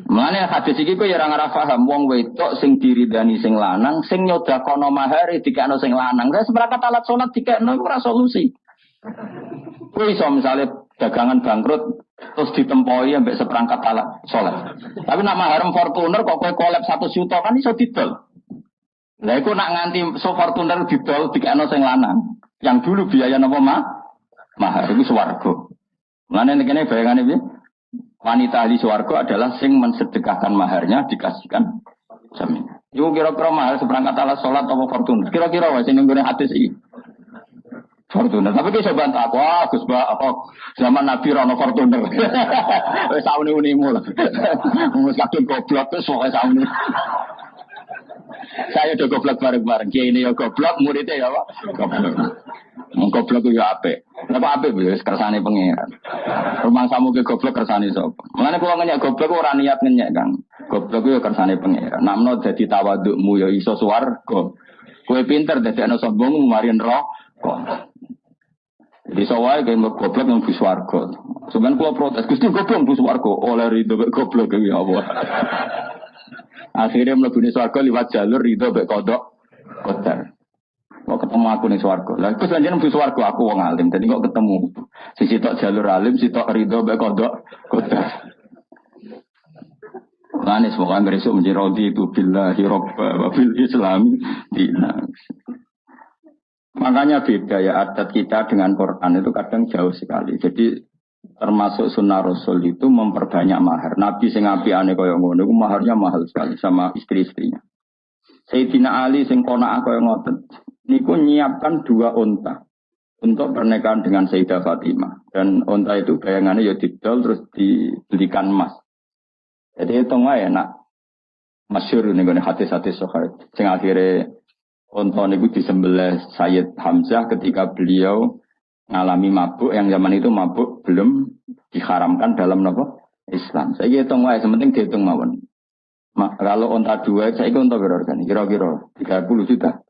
Mulane hadis iki kok ya ora ngarah paham wong wedok sing diridani sing lanang, sing nyodakono mahare dikekno sing lanang. Wis seprakat alat salat dikekno iku ora solusi. Kuwi iso misale dagangan bangkrut terus ditempoi ambek seperangkat alat salat. Tapi nak mahar Fortuner kok kowe kolab 1 juta kan iso didol. Lah iku nak nganti Fortuner didol dikekno sing lanang. Yang dulu biaya napa mahar iku swarga. Mulane kene bayangane piye? Wanita ahli swarga adalah sing mensedekahkan maharnya dikasihkan jaminan. Yo kira-kira mahar seperangkat alat salat apa Fortuner. Kira-kira wae sing nggone hadis iki. Fortuner. Tapi dia coba bantah aku, Gus Ba, zaman Nabi Rono Fortuner. Wes sauni-unimu lah. Mus kadung goblok terus pokoke sauni. Saya udah goblok bareng-bareng. Kiai ini ya goblok, muridnya ya Pak. Goblok. Goblok itu ya apik. Napa apik wis kersane pangeran. Rumah samu ke goblok kersane sapa. Mulane kula ngenyek goblok ora niat ngenyek, Kang. Goblok ku ya kersane pangeran. Namno dadi tawadukmu ya iso swarga. Kowe pinter dadi ana sombongmu mari neraka. Jadi sawai kayak goblok yang bus warga. Sebenarnya kalau protes, Gusti goblok bus warga. Oleh ridho bek goblok ya Allah. Akhirnya melebuni warga lewat jalur ridho bek kodok kotor. Kok ketemu aku nih warga. Lah itu selanjutnya bus warga aku wong alim. Jadi kok ketemu sisi tok jalur alim, sisi tok ridho bek kodok kotor. Lain semoga besok menjadi rodi itu billahi robba wa bil islami dina. Makanya beda ya adat kita dengan Quran itu kadang jauh sekali. Jadi termasuk sunnah Rasul itu memperbanyak mahar. Nabi sing apiane kaya ngono iku maharnya mahal sekali sama istri-istrinya. Sayyidina Ali sing qanaah kaya ngoten niku nyiapkan 2 unta untuk pernikahan dengan Sayyidah Fatimah. Dan unta itu bayangannya ya didol terus dibelikan emas. Jadi hitung wae nak masyhur niku hadis-hadis sahih. Sing akhire unta niku disembelih Sayyid Hamzah ketika beliau ngalami mabuk, yang zaman itu mabuk belum diharamkan dalam Islam. Saya hitung wae, sementing dihitung mawon. Kalau unta 2, saya unta berapa? Kira-kira 30 juta.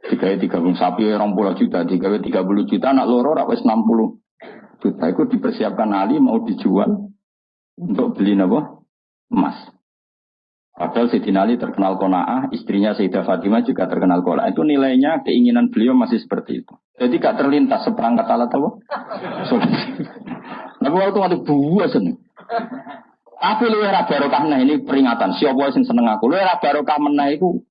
30 sapi 20 juta, 30 juta anak loro rak wis 60 juta. Itu dipersiapkan Ali mau dijual untuk beli emas. Padahal Sayyidina Ali terkenal qanaah, istrinya Sayyidah Fatimah juga terkenal qanaah. Itu nilainya, keinginan beliau masih seperti itu. Jadi gak terlintas seperangkat alat apa? Tapi waktu ada buas nih. Tapi lu era barokah nah ini peringatan. Siapa sing seneng aku? Lu era barokah menah itu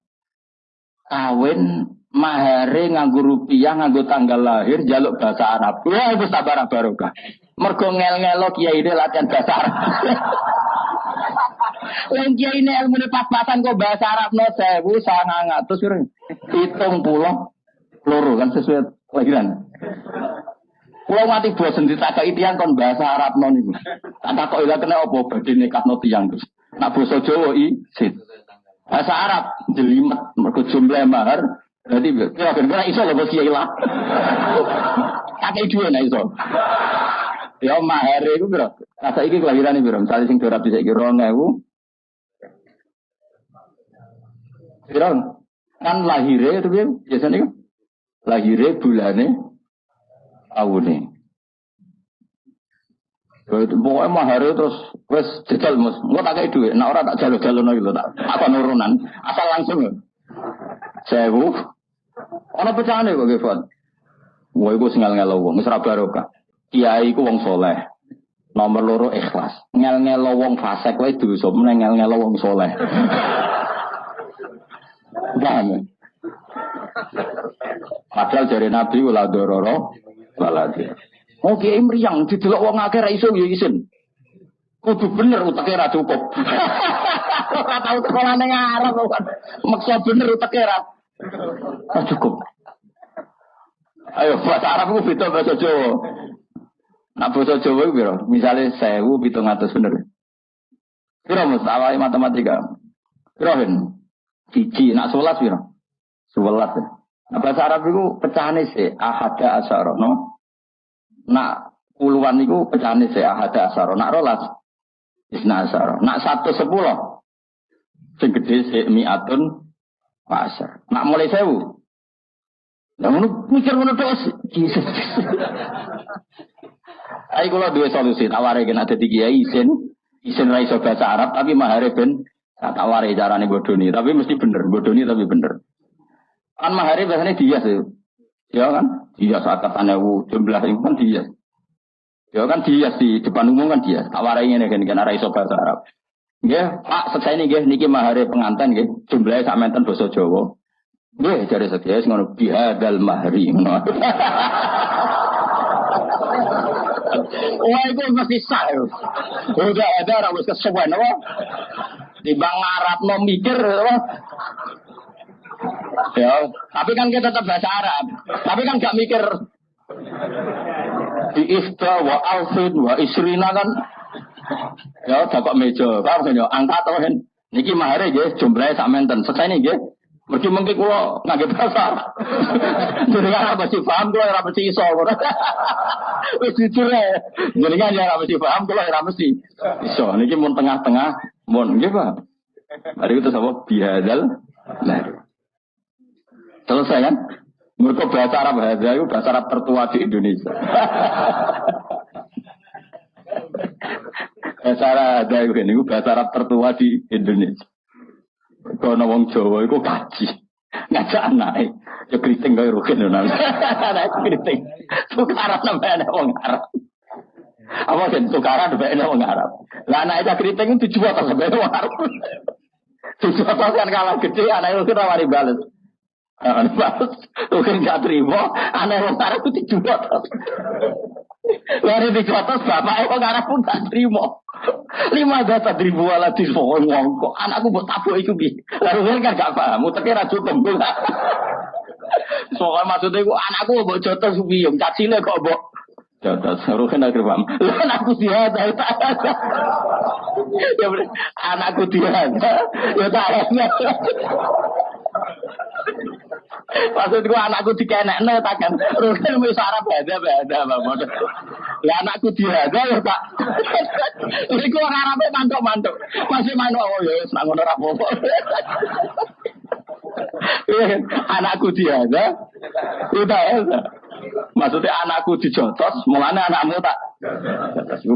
kawin mahare nganggo rupiah, nganggo tanggal lahir, jaluk bahasa Arab. Wah itu sabar barokah. Mergo ngel-ngelo kiai ini latihan bahasa Arab. Wong kiai ini ilmu pas-pasan kok bahasa Arab no 1900 piro? 70 loro kan sesuai kelahiran. Kulo mati bosen ditakoki tiyang kon bahasa Arab no niku. Tak takoki lha kena apa badhe nikahno tiyang terus. Nak basa Jawa isit. Bahasa Arab jelimet mergo jumlah mahar. Dadi kira-kira iso lho bos kiai lah. Kakek dhewe nek iso. Ya mahar iku piro? Kata iki kelahirane piro? Misale sing ora bisa iki 2000. Piro? Kan lahire itu biasanya kan lahire bulane tahune. Pokoknya mahar terus wes jajal mus. Engko tak kei dhuwit, nek ora tak jalo-jalono iki lho tak. Apa nurunan? Asal langsung. 1000. Ana pecahane kok Gefon. Wah iku sing ngel-ngelo wong, wis ora barokah. Kiai ku wong soleh. Nomor loro ikhlas. Ngel-ngelo wong fasik wae dosa, meneng ngel-ngelo wong soleh. Paham? Padahal dari Nabi wala dororo waladi. Oh kiai mriyang didelok wong akeh ra iso ya isin. Kudu bener uteke ra cukup. Ora tau sekolah ning Arab kok. Maksa bener uteke ra cukup. Ayo bahasa Arab ku beda bahasa Jawa. Nak bahasa Jawa ku piro? Misale 1700 bener. Piro Mas awake matematika? Piro hen? Siji nak 11 piro? 11. Nah, bahasa Arab itu pecahane sih ahada asyara no. Nak puluhan itu pecahane sih ahada asyara. Nak rolas isna asyara. Nak 110 sing gedhe sih mi'atun pasar. Nak mulai 1000. Lah ngono mikir ngono tok. Jesus. Ayo kula duwe solusi, taware kena dadi kiai isin ra iso bahasa Arab tapi mahare ben taware carane bodoni, tapi mesti bener, bodoni tapi bener. Kan mahare biasanya dias ya. Ya kan? Dias akatane jumlah itu kan dias. Ya kan dias di depan umum kan dias. Taware ngene kan ra iso bahasa Arab. Nggih, Pak, sekseni nggih niki mahare pengantin nggih, jumlahe sak menten basa Jawa. Nggih, jare sedaya ngono bihadal mahri ngono. Wah, itu mesti sah. Udah ada orang wis kesuwen apa? Timbang ngarapno mikir apa? Ya, tapi kan kita tetap bahasa Arab. Tapi kan gak mikir di ifta wa alfin wa isrina kan. Ya, dakok meja. Kan yo angkat to kan. Niki mahare nggih jumlahe sak menten. Seksene nggih. Mergi mengki kula ngangge bahasa. Jenengan apa sih paham kula ora mesti iso ngono. Wis jujur ae. Jenengan ya ora mesti paham kula ora mesti iso. Niki mun tengah-tengah mun nggih, Pak. Hari itu sama bihadal. Nah. Selesai kan? Mergo bahasa Arab hadza itu bahasa Arab tertua di Indonesia. Bahasa Arab hadza itu bahasa Arab tertua di Indonesia. Kono wong Jawa iku kaji. Ngajak anake. Ya kriting kaya rugen lho nang. Anak kriting. Tukaran sampeyan wong Arab. Apa sing tukaran sampeyan wong Arab. Lah anak itu kriting itu dijual ta sampeyan wong Arab. Dijual kan kalah gede anak itu ora wani bales. Bales. Rugen gak trimo, anak wong Arab itu dijual. Lari di atas bapak wong Arab pun gak trimo. 500.000 ala disfon wong kok anakku mbok tabuk iku piye. Lalu kan gak paham, uteke ra cukup. Soal maksudnya iku anakku mbok jotos piye, cacile kok mbok jotos. Lalu kan akhir paham. Lah anakku dia ya anakku dia. Ya tak. Maksudku anakku dikenekne tak kan. Rugen wis Arab beda-beda Bapak. Lah anakku diada ya Pak. Iku ora Arabe mantuk-mantuk. Masih manuk oh ya wis ngono ora apa-apa. Anakku diada. Udah ya. Maksudnya anakku dijotos, mulane anakmu tak.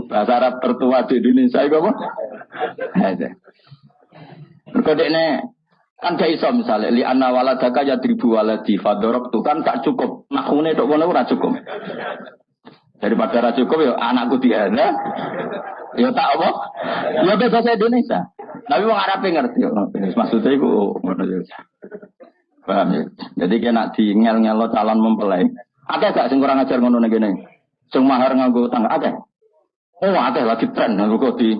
Bahasa Arab tertua di Indonesia iku apa? Kodene kan gak iso misalnya li anna waladaka ya tribu waladi fadorok tuh kan tak cukup nakune tok kono ora cukup daripada ora cukup ya anakku diada ya tak apa ya bahasa Indonesia tapi wong Arab ngerti maksudnya iku ngono ya paham ya jadi kena di ngel-ngelo calon mempelai akeh gak sing kurang ajar ngono ning kene sing mahar nganggo tangga akeh oh akeh lagi tren nganggo di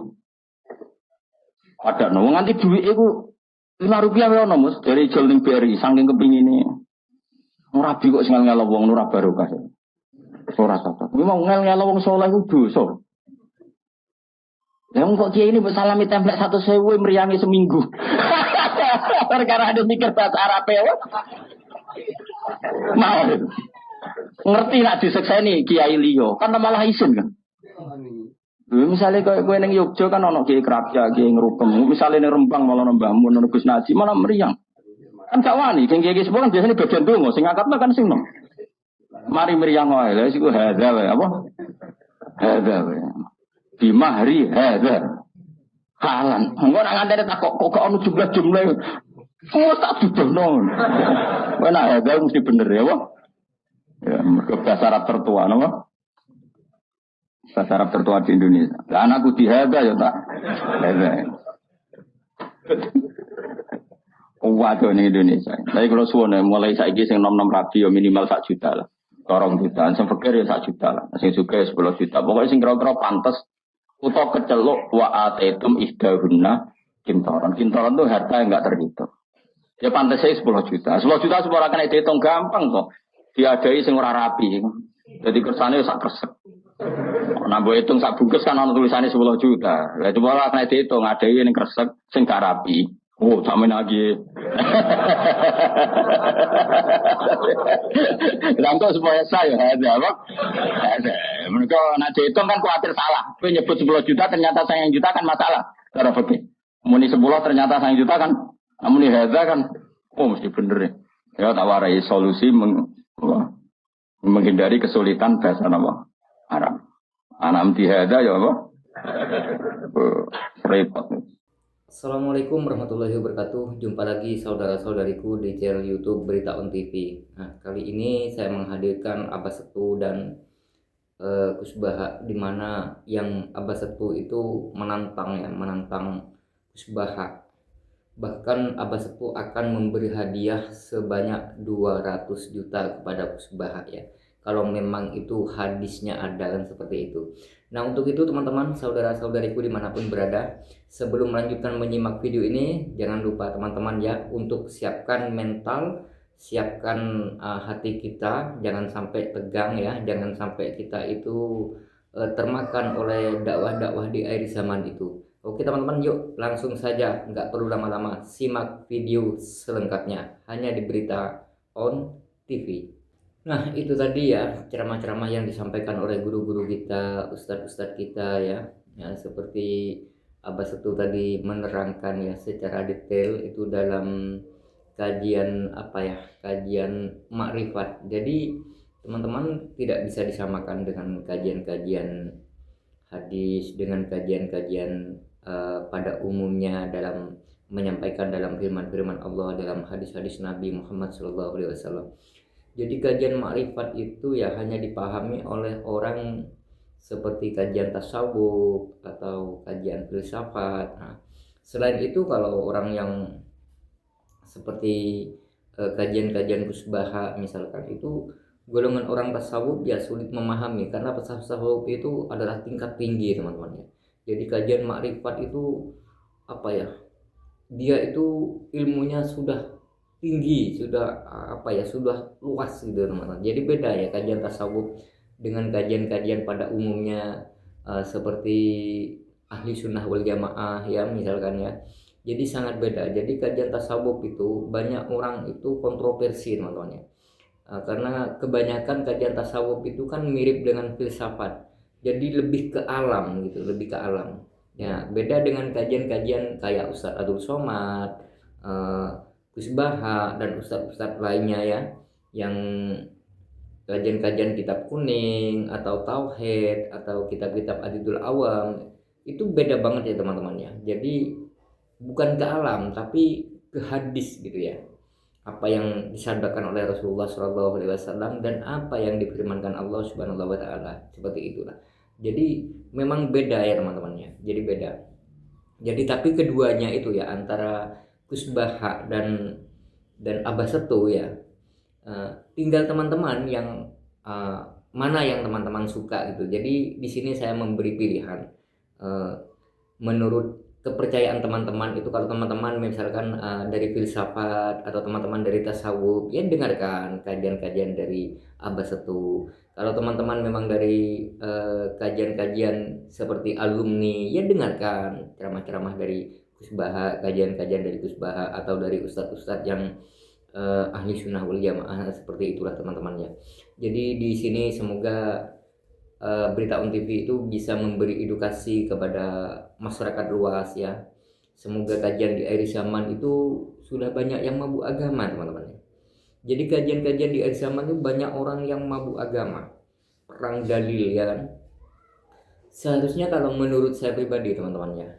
padha no nganti dhuwit iku Rp5 wae ono Mus dari Joling BRI saking kepingine. Ora rabi kok sing ngel wong ora barokah. Ora sapa. Kuwi mau ngel wong saleh ku dosa. Lah kok kiai ini mbok salami templek 100.000 meriangi seminggu. Perkara ada mikir bahasa Arab ya. Mau. Ngerti nak disekseni kiai liya, kan malah isin kan. Misalnya kowe ning Yogya kan ana kiai Krapya, kiai Ngrugem. Misalnya ning Rembang malah mbahmu nang Gus Naji malah meriang. Kan gak wani, kiai sepuh kan biasanya bagian donga, sing ngakatno kan sing nom. Mari meriang wae. Lha iku hadza wae apa? Hadza wae. Di mahri hadza. Halan. Engko nak ngandene tak kok ono jumlah. Oh tak dudono. Kowe nak hadza mesti bener ya, apa? Ya, mergo bahasa Arab tertua napa? Bahasa Arab tertua di Indonesia. Lah anakku dihada ya tak. Waduh ning Indonesia. Tapi kalau suwone mulai saiki sing nom-nom rabi ya minimal 1 juta lah. 2 juta, sing fakir ya 1 juta lah. Sing suka 10 juta. Pokoknya sing kira-kira pantes utawa keceluk wa ataitum ihdahunna kintaran. Kintaran itu harta yang enggak terhitung. Ya pantes saya 10 juta. 10 juta semua kena dihitung gampang kok. Diadai sing ora rapi. Jadi kersane sak kresek. Nah, mbok hitung sak bungkus kan ana tulisane 10 juta. Lah coba lah kena dihitung adai ning kresek sing gak rapi. Oh, sampe lagi. Langkau supaya saya ada apa? Ada. Mereka nak dihitung kan khawatir salah. Kowe nyebut 10 juta ternyata sayang juta kan masalah. Cara fikih. Muni 10 ternyata sayang juta kan. Muni hadza kan oh mesti bener ya. Ya tak warai solusi menghindari kesulitan bahasa nama Arab. Anak tihada ya apa? Repot. Assalamualaikum warahmatullahi wabarakatuh. Jumpa lagi saudara-saudariku di channel YouTube Berita On TV. Nah, kali ini saya menghadirkan Abah Setu dan Kusbaha, di mana yang Abah Setu itu menantang Kusbaha. Bahkan Abah Setu akan memberi hadiah sebanyak 200 juta kepada Kusbaha ya. Kalau memang itu hadisnya ada kan seperti itu. Nah, untuk itu teman-teman, saudara-saudariku dimanapun berada, sebelum melanjutkan menyimak video ini, jangan lupa teman-teman ya untuk siapkan mental, siapkan hati kita, jangan sampai tegang ya, jangan sampai kita itu termakan oleh dakwah-dakwah di akhir zaman itu. Oke teman-teman, yuk langsung saja, nggak perlu lama-lama, simak video selengkapnya hanya di Berita On TV. Nah, itu tadi ya ceramah-ceramah yang disampaikan oleh guru-guru kita, ustadz-ustadz kita ya. Ya, seperti Abah Setu tadi menerangkan ya secara detail itu dalam kajian kajian makrifat. Jadi teman-teman tidak bisa disamakan dengan kajian-kajian hadis, dengan kajian-kajian pada umumnya dalam menyampaikan dalam firman-firman Allah, dalam hadis-hadis Nabi Muhammad SAW. Jadi kajian makrifat itu ya hanya dipahami oleh orang seperti kajian tasawuf atau kajian filsafat. Nah, selain itu kalau orang yang seperti kajian-kajian Kusbaha misalkan, itu golongan orang tasawuf ya sulit memahami karena tasawuf itu adalah tingkat tinggi teman-teman ya. Jadi kajian makrifat itu dia itu ilmunya sudah tinggi, sudah sudah luas gitu teman-teman. Jadi beda ya kajian tasawuf dengan kajian-kajian pada umumnya seperti ahli sunnah wal jamaah ya misalkan ya. Jadi sangat beda. Jadi kajian tasawuf itu banyak orang itu kontroversi teman-teman ya. Karena kebanyakan kajian tasawuf itu kan mirip dengan filsafat. Jadi lebih ke alam gitu, lebih ke alam. Ya, beda dengan kajian-kajian kayak Ustadz Abdul Somad, Kusbaha dan ustadz-ustadz lainnya ya, yang kajian-kajian kitab kuning atau tauhid atau kitab-kitab adidul awam, itu beda banget ya teman-teman ya. Jadi bukan ke alam tapi ke hadis gitu ya, apa yang disabdakan oleh Rasulullah SAW dan apa yang difirmankan Allah Subhanahu wa taala, seperti itulah. Jadi memang beda ya teman-teman ya. Jadi beda. Jadi tapi keduanya itu ya, antara Kusbaha dan Abah Setu ya, tinggal teman-teman yang mana yang teman-teman suka gitu. Jadi di sini saya memberi pilihan menurut kepercayaan teman-teman itu. Kalau teman-teman misalkan dari filsafat atau teman-teman dari tasawuf, ya dengarkan kajian-kajian dari Abah Setu. Kalau teman-teman memang dari kajian-kajian seperti alumni, ya dengarkan ceramah-ceramah dari Kusbaha, kajian-kajian dari Kusbaha atau dari ustadz-ustadz yang ahli sunnah wal jamaah, seperti itulah teman-teman ya. Jadi di sini semoga Berita On TV itu bisa memberi edukasi kepada masyarakat luas ya. Semoga kajian di akhir zaman itu sudah banyak yang mabuk agama teman-teman. Jadi kajian-kajian di akhir zaman itu banyak orang yang mabuk agama, perang dalil ya kan. Seharusnya kalau menurut saya pribadi teman-teman ya,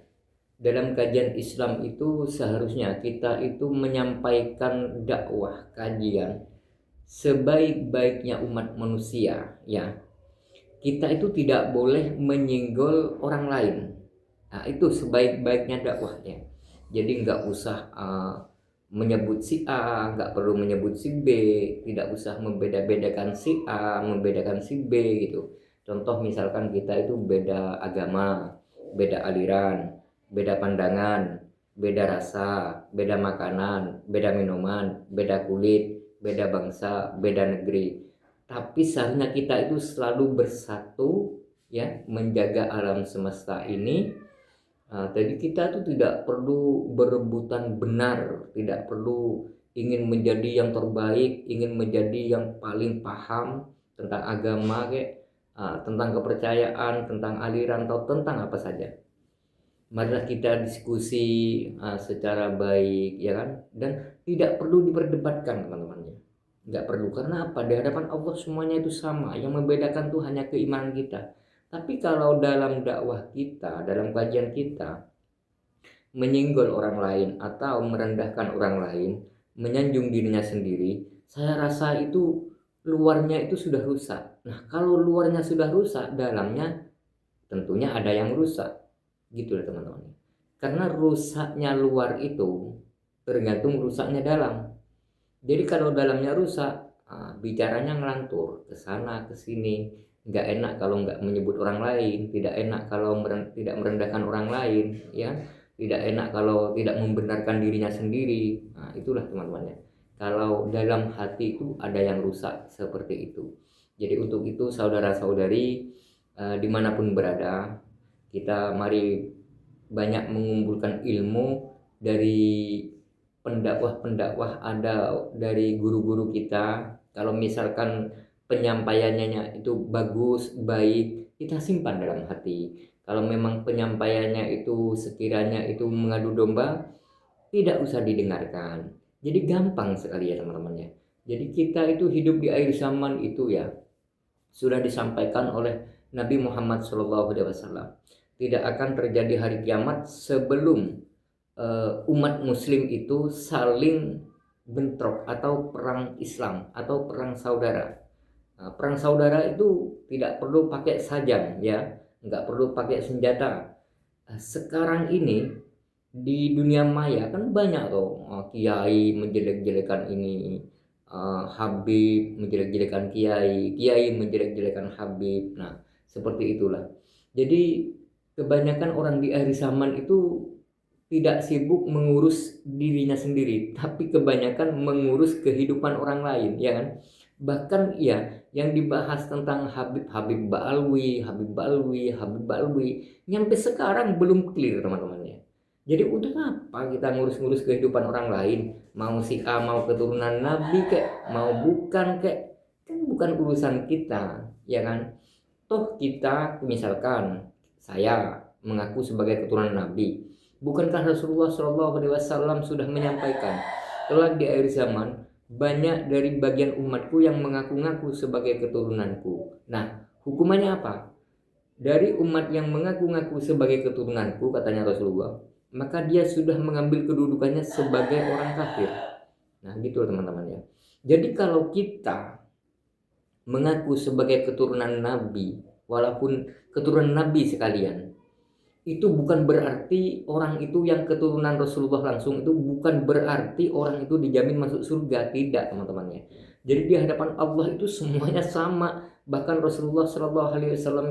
dalam kajian Islam itu seharusnya kita itu menyampaikan dakwah kajian sebaik-baiknya umat manusia ya. Kita itu tidak boleh menyinggol orang lain. Nah, itu sebaik-baiknya dakwahnya. Jadi nggak usah menyebut si A, nggak perlu menyebut si B, tidak usah membeda-bedakan si A, membedakan si B gitu. Contoh misalkan kita itu beda agama, beda aliran, beda pandangan, beda rasa, beda makanan, beda minuman, beda kulit, beda bangsa, beda negeri. Tapi seharusnya kita itu selalu bersatu ya, menjaga alam semesta ini. Jadi kita tuh tidak perlu berebutan benar, tidak perlu ingin menjadi yang terbaik, ingin menjadi yang paling paham tentang agama tentang kepercayaan, tentang aliran atau tentang apa saja. Marilah kita diskusi secara baik ya kan, dan tidak perlu diperdebatkan teman-teman. Nggak perlu, karena apa? Di hadapan Allah semuanya itu sama. Yang membedakan tuh hanya keimanan kita. Tapi kalau dalam dakwah kita, dalam kajian kita, menyinggol orang lain atau merendahkan orang lain, menyanjung dirinya sendiri, saya rasa itu luarnya itu sudah rusak. Nah, kalau luarnya sudah rusak, dalamnya tentunya ada yang rusak. Gitu ya teman-teman. Karena rusaknya luar itu tergantung rusaknya dalam. Jadi kalau dalamnya rusak, bicaranya ngelantur ke sana ke sini, nggak enak kalau nggak menyebut orang lain, tidak enak kalau tidak merendahkan orang lain, ya, tidak enak kalau tidak membenarkan dirinya sendiri. Nah, itulah teman-teman ya. Kalau dalam hati itu ada yang rusak seperti itu. Jadi untuk itu saudara-saudari dimanapun berada, kita mari banyak mengumpulkan ilmu dari pendakwah-pendakwah, ada dari guru-guru kita. Kalau misalkan penyampaiannya itu bagus, baik, kita simpan dalam hati. Kalau memang penyampaiannya itu sekiranya itu mengadu domba, tidak usah didengarkan. Jadi gampang sekali ya teman-teman ya. Jadi kita itu hidup di akhir zaman itu ya, sudah disampaikan oleh Nabi Muhammad SAW. Tidak akan terjadi hari kiamat sebelum umat muslim itu saling bentrok atau perang Islam atau perang saudara. Perang saudara itu tidak perlu pakai sajam ya, nggak perlu pakai senjata. Sekarang ini di dunia maya kan banyak tuh kiai menjelek-jelekan ini, Habib menjelek-jelekan kiai, kiai menjelek-jelekan Habib. Nah, seperti itulah. Jadi kebanyakan orang di akhir zaman itu tidak sibuk mengurus dirinya sendiri, tapi kebanyakan mengurus kehidupan orang lain, ya kan? Bahkan ya, yang dibahas tentang Habib Ba'alwi, nyampe sekarang belum clear teman-teman ya. Jadi untuk apa kita ngurus-ngurus kehidupan orang lain? Mau si A mau keturunan Nabi kek, mau bukan kek, kan bukan urusan kita, ya kan? Toh kita misalkan saya mengaku sebagai keturunan Nabi. Bukankah Rasulullah SAW sudah menyampaikan, kelak di akhir zaman banyak dari bagian umatku yang mengaku-ngaku sebagai keturunanku. Nah, hukumannya apa? Dari umat yang mengaku-ngaku sebagai keturunanku, katanya Rasulullah, maka dia sudah mengambil kedudukannya sebagai orang kafir. Nah, gitu teman-teman ya. Jadi kalau kita mengaku sebagai keturunan Nabi, walaupun keturunan Nabi sekalian, itu bukan berarti orang itu yang keturunan Rasulullah langsung, itu bukan berarti orang itu dijamin masuk surga, tidak teman-teman ya. Jadi di hadapan Allah itu semuanya sama. Bahkan Rasulullah SAW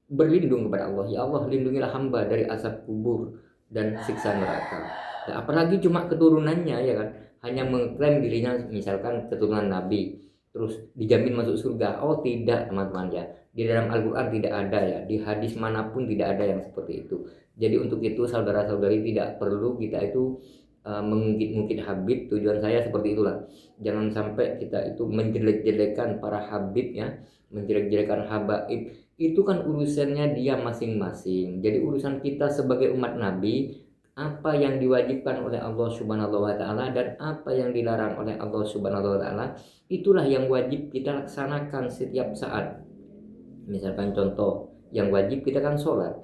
berlindung kepada Allah, ya Allah lindungilah hamba dari azab kubur dan siksa neraka. Nah, apalagi cuma keturunannya ya kan, hanya mengklaim dirinya misalkan keturunan Nabi, terus dijamin masuk surga. Oh tidak teman-teman ya. Di dalam Al-Quran tidak ada ya, di hadis manapun tidak ada yang seperti itu. Jadi untuk itu saudara-saudari tidak perlu kita itu mengungkit-ungkit Habib. Tujuan saya seperti itulah. Jangan sampai kita itu menjelek-jelekan para Habib ya, menjelek-jelekan habaib. Itu kan urusannya dia masing-masing. Jadi urusan kita sebagai umat Nabi, apa yang diwajibkan oleh Allah Subhanahu wa taala dan apa yang dilarang oleh Allah Subhanahu wa taala, itulah yang wajib kita laksanakan setiap saat. Misalkan contoh yang wajib kita kan sholat.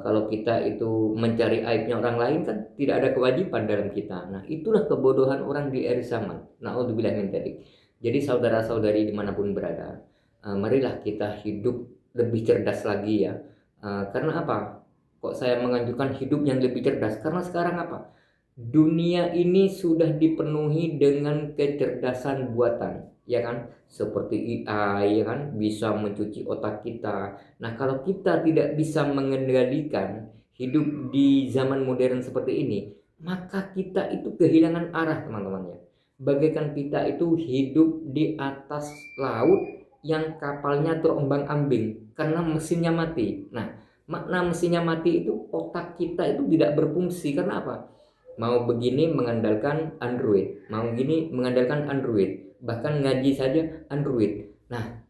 Kalau kita itu mencari aibnya orang lain kan tidak ada kewajiban dalam kita. Nah itulah kebodohan orang di akhir zaman. Na'udzubillah min dzalik. Jadi saudara-saudari dimanapun berada, marilah kita hidup lebih cerdas lagi ya. Karena apa? Kok saya menganjurkan hidup yang lebih cerdas? Karena sekarang apa? Dunia ini sudah dipenuhi dengan kecerdasan buatan, ya kan? Seperti AI, ya kan? Bisa mencuci otak kita. Nah, kalau kita tidak bisa mengendalikan hidup di zaman modern seperti ini, maka kita itu kehilangan arah, teman-teman ya. Bagaikan kita itu hidup di atas laut yang kapalnya terombang-ambing karena mesinnya mati. Nah, makna mesinnya mati itu otak kita itu tidak berfungsi. Karena apa? Mau begini mengandalkan Android, mau gini mengandalkan Android, bahkan ngaji saja Android. Nah,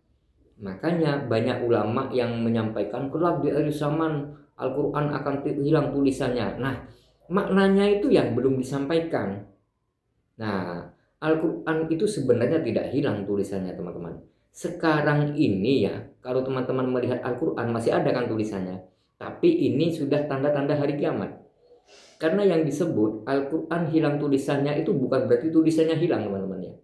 makanya banyak ulama yang menyampaikan kelak di akhir zaman Al-Quran akan hilang tulisannya. Nah, maknanya itu yang belum disampaikan. Nah, Al-Quran itu sebenarnya tidak hilang tulisannya teman-teman. sekarang ini ya, kalau teman-teman melihat Al-Quran masih ada kan tulisannya, tapi ini sudah tanda-tanda hari kiamat. Karena yang disebut Al-Quran hilang tulisannya itu bukan berarti tulisannya hilang, teman-teman ya.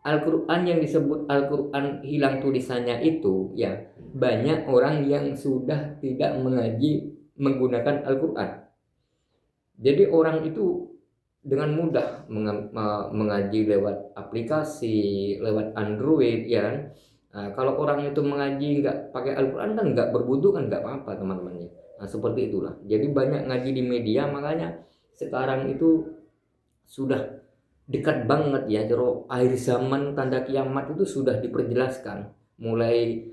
Al-Quran yang disebut Al-Quran hilang tulisannya itu ya, banyak orang yang sudah tidak mengaji menggunakan Al-Quran. Jadi orang itu dengan mudah mengaji lewat aplikasi, lewat Android ya kan. Nah, kalau orang itu mengaji nggak pakai Al-Quran kan nggak berbutuh kan nggak apa-apa teman-teman ya. Nah, seperti itulah. Jadi banyak ngaji di media, makanya sekarang itu sudah dekat banget ya, jero akhir zaman tanda kiamat itu sudah diperjelaskan. Mulai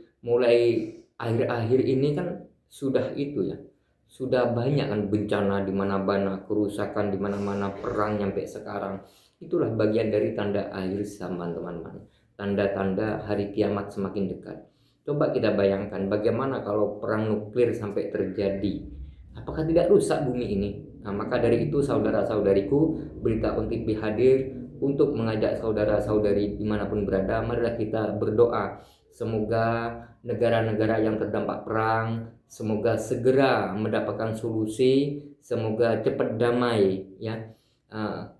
akhir-akhir ini kan sudah itu ya. Sudah banyak kan bencana di mana-mana, kerusakan di mana-mana, perang nyampe sekarang. Itulah bagian dari tanda akhir zaman, teman-teman. Tanda-tanda hari kiamat semakin dekat. Coba kita bayangkan bagaimana kalau perang nuklir sampai terjadi. Apakah tidak rusak bumi ini? Nah, maka dari itu saudara-saudariku, Berita On TV hadir untuk mengajak saudara-saudari dimanapun berada. Marilah kita berdoa. Semoga negara-negara yang terdampak perang, semoga segera mendapatkan solusi, semoga cepat damai ya.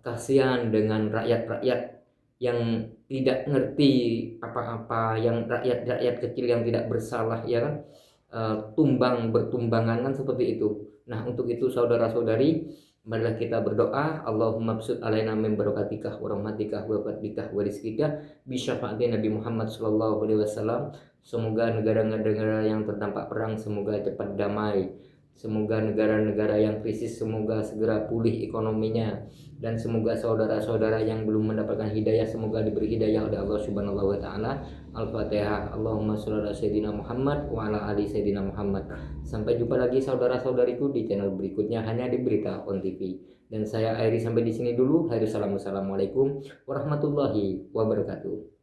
Kasihan dengan rakyat-rakyat yang tidak ngerti apa-apa, yang rakyat-rakyat kecil yang tidak bersalah ya kan, tumbang bertumbangan kan seperti itu. Nah, untuk itu saudara-saudari, marilah kita berdoa, Allahumma bsud alaina min barakatikah wa rahmatikah wa fadlikah wa rizkikah bi syafaati Nabi Muhammad sallallahu alaihi wasallam. Semoga negara-negara yang terdampak perang semoga cepat damai. Semoga negara-negara yang krisis semoga segera pulih ekonominya, dan semoga saudara-saudara yang belum mendapatkan hidayah semoga diberi hidayah oleh Allah Subhanahu wa taala. Al-Fatihah. Allahumma shalli ala sayyidina Muhammad wa ala ali sayyidina Muhammad. Sampai jumpa lagi saudara-saudariku di channel berikutnya hanya di Berita On TV. Dan saya akhiri sampai di sini dulu. Assalamualaikum warahmatullahi wabarakatuh.